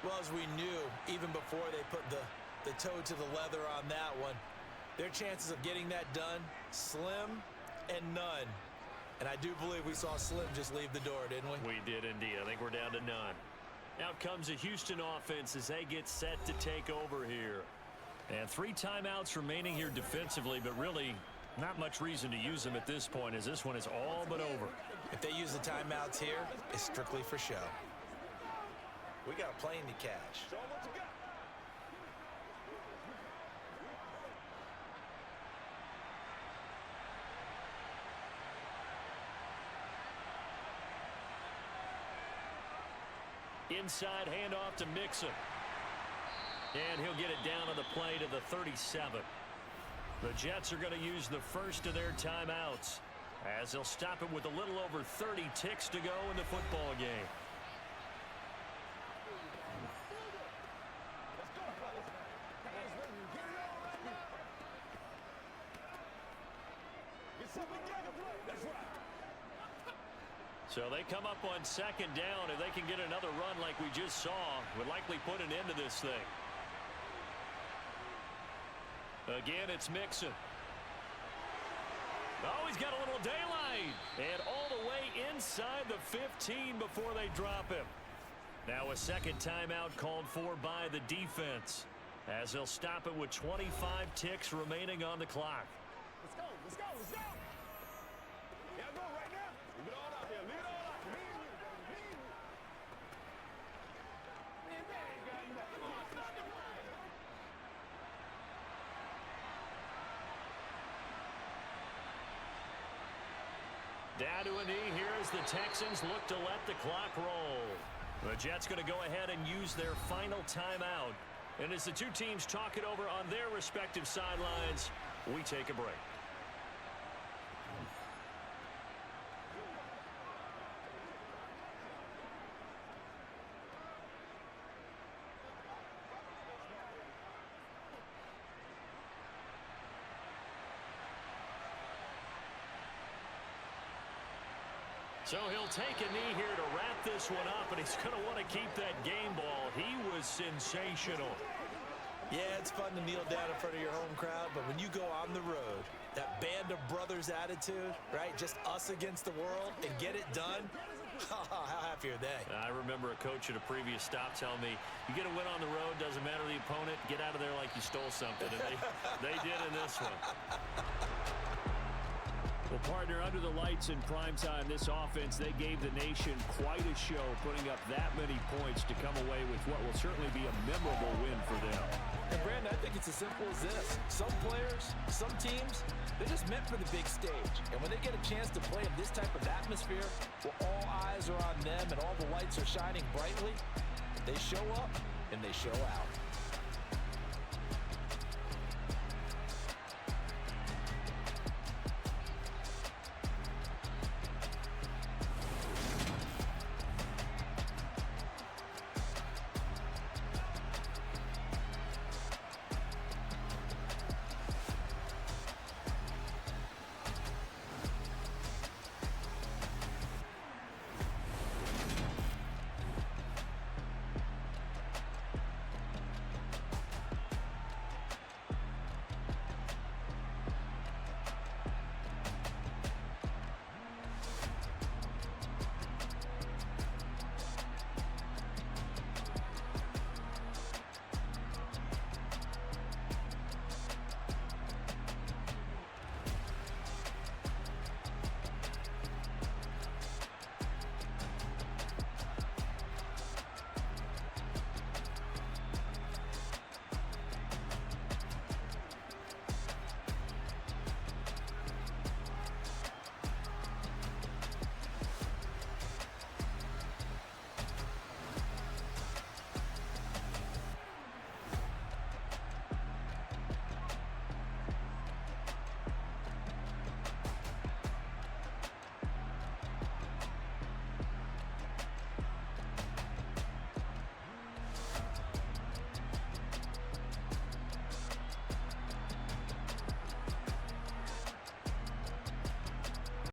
Well, as we knew, even before they put the toe to the leather on that one, their chances of getting that done, slim and none. And I do believe we saw Slim just leave the door, didn't we? We did indeed. I think we're down to none. Out comes the Houston offense as they get set to take over here. And 3 timeouts remaining here defensively, but really not much reason to use them at this point as this one is all but over. If they use the timeouts here, it's strictly for show. We got a plane to catch. Inside handoff to Mixon. And he'll get it down on the play to the 37. The Jets are going to use the first of their timeouts as they'll stop it with a little over 30 ticks to go in the football game. So they come up on 2nd down. If they can get another run like we just saw, would likely put an end to this thing. Again, it's Mixon. Oh, he's got a little daylight. And all the way inside the 15 before they drop him. Now a 2nd timeout called for by the defense as they'll stop it with 25 ticks remaining on the clock. Let's go, let's go, let's go. Yeah, go right now. Leave it all out there. Leave it all out there. Man, they ain't got nothing. Down to a knee here as the Texans look to let the clock roll. The Jets going to go ahead and use their final timeout. And as the 2 teams talk it over on their respective sidelines, we take a break. So he'll take a knee here to wrap this one up, and he's going to want to keep that game ball. He was sensational. Yeah, it's fun to kneel down in front of your home crowd, but when you go on the road, that band of brothers attitude, right? Just us against the world and get it done. How happy are they? I remember a coach at a previous stop telling me, you get a win on the road, doesn't matter the opponent, get out of there like you stole something. And they did in this one. Well, partner, under the lights in primetime, this offense, they gave the nation quite a show, putting up that many points to come away with what will certainly be a memorable win for them. And, Brandon, I think it's as simple as this. Some players, some teams, they're just meant for the big stage. And when they get a chance to play in this type of atmosphere, where all eyes are on them and all the lights are shining brightly, they show up and they show out.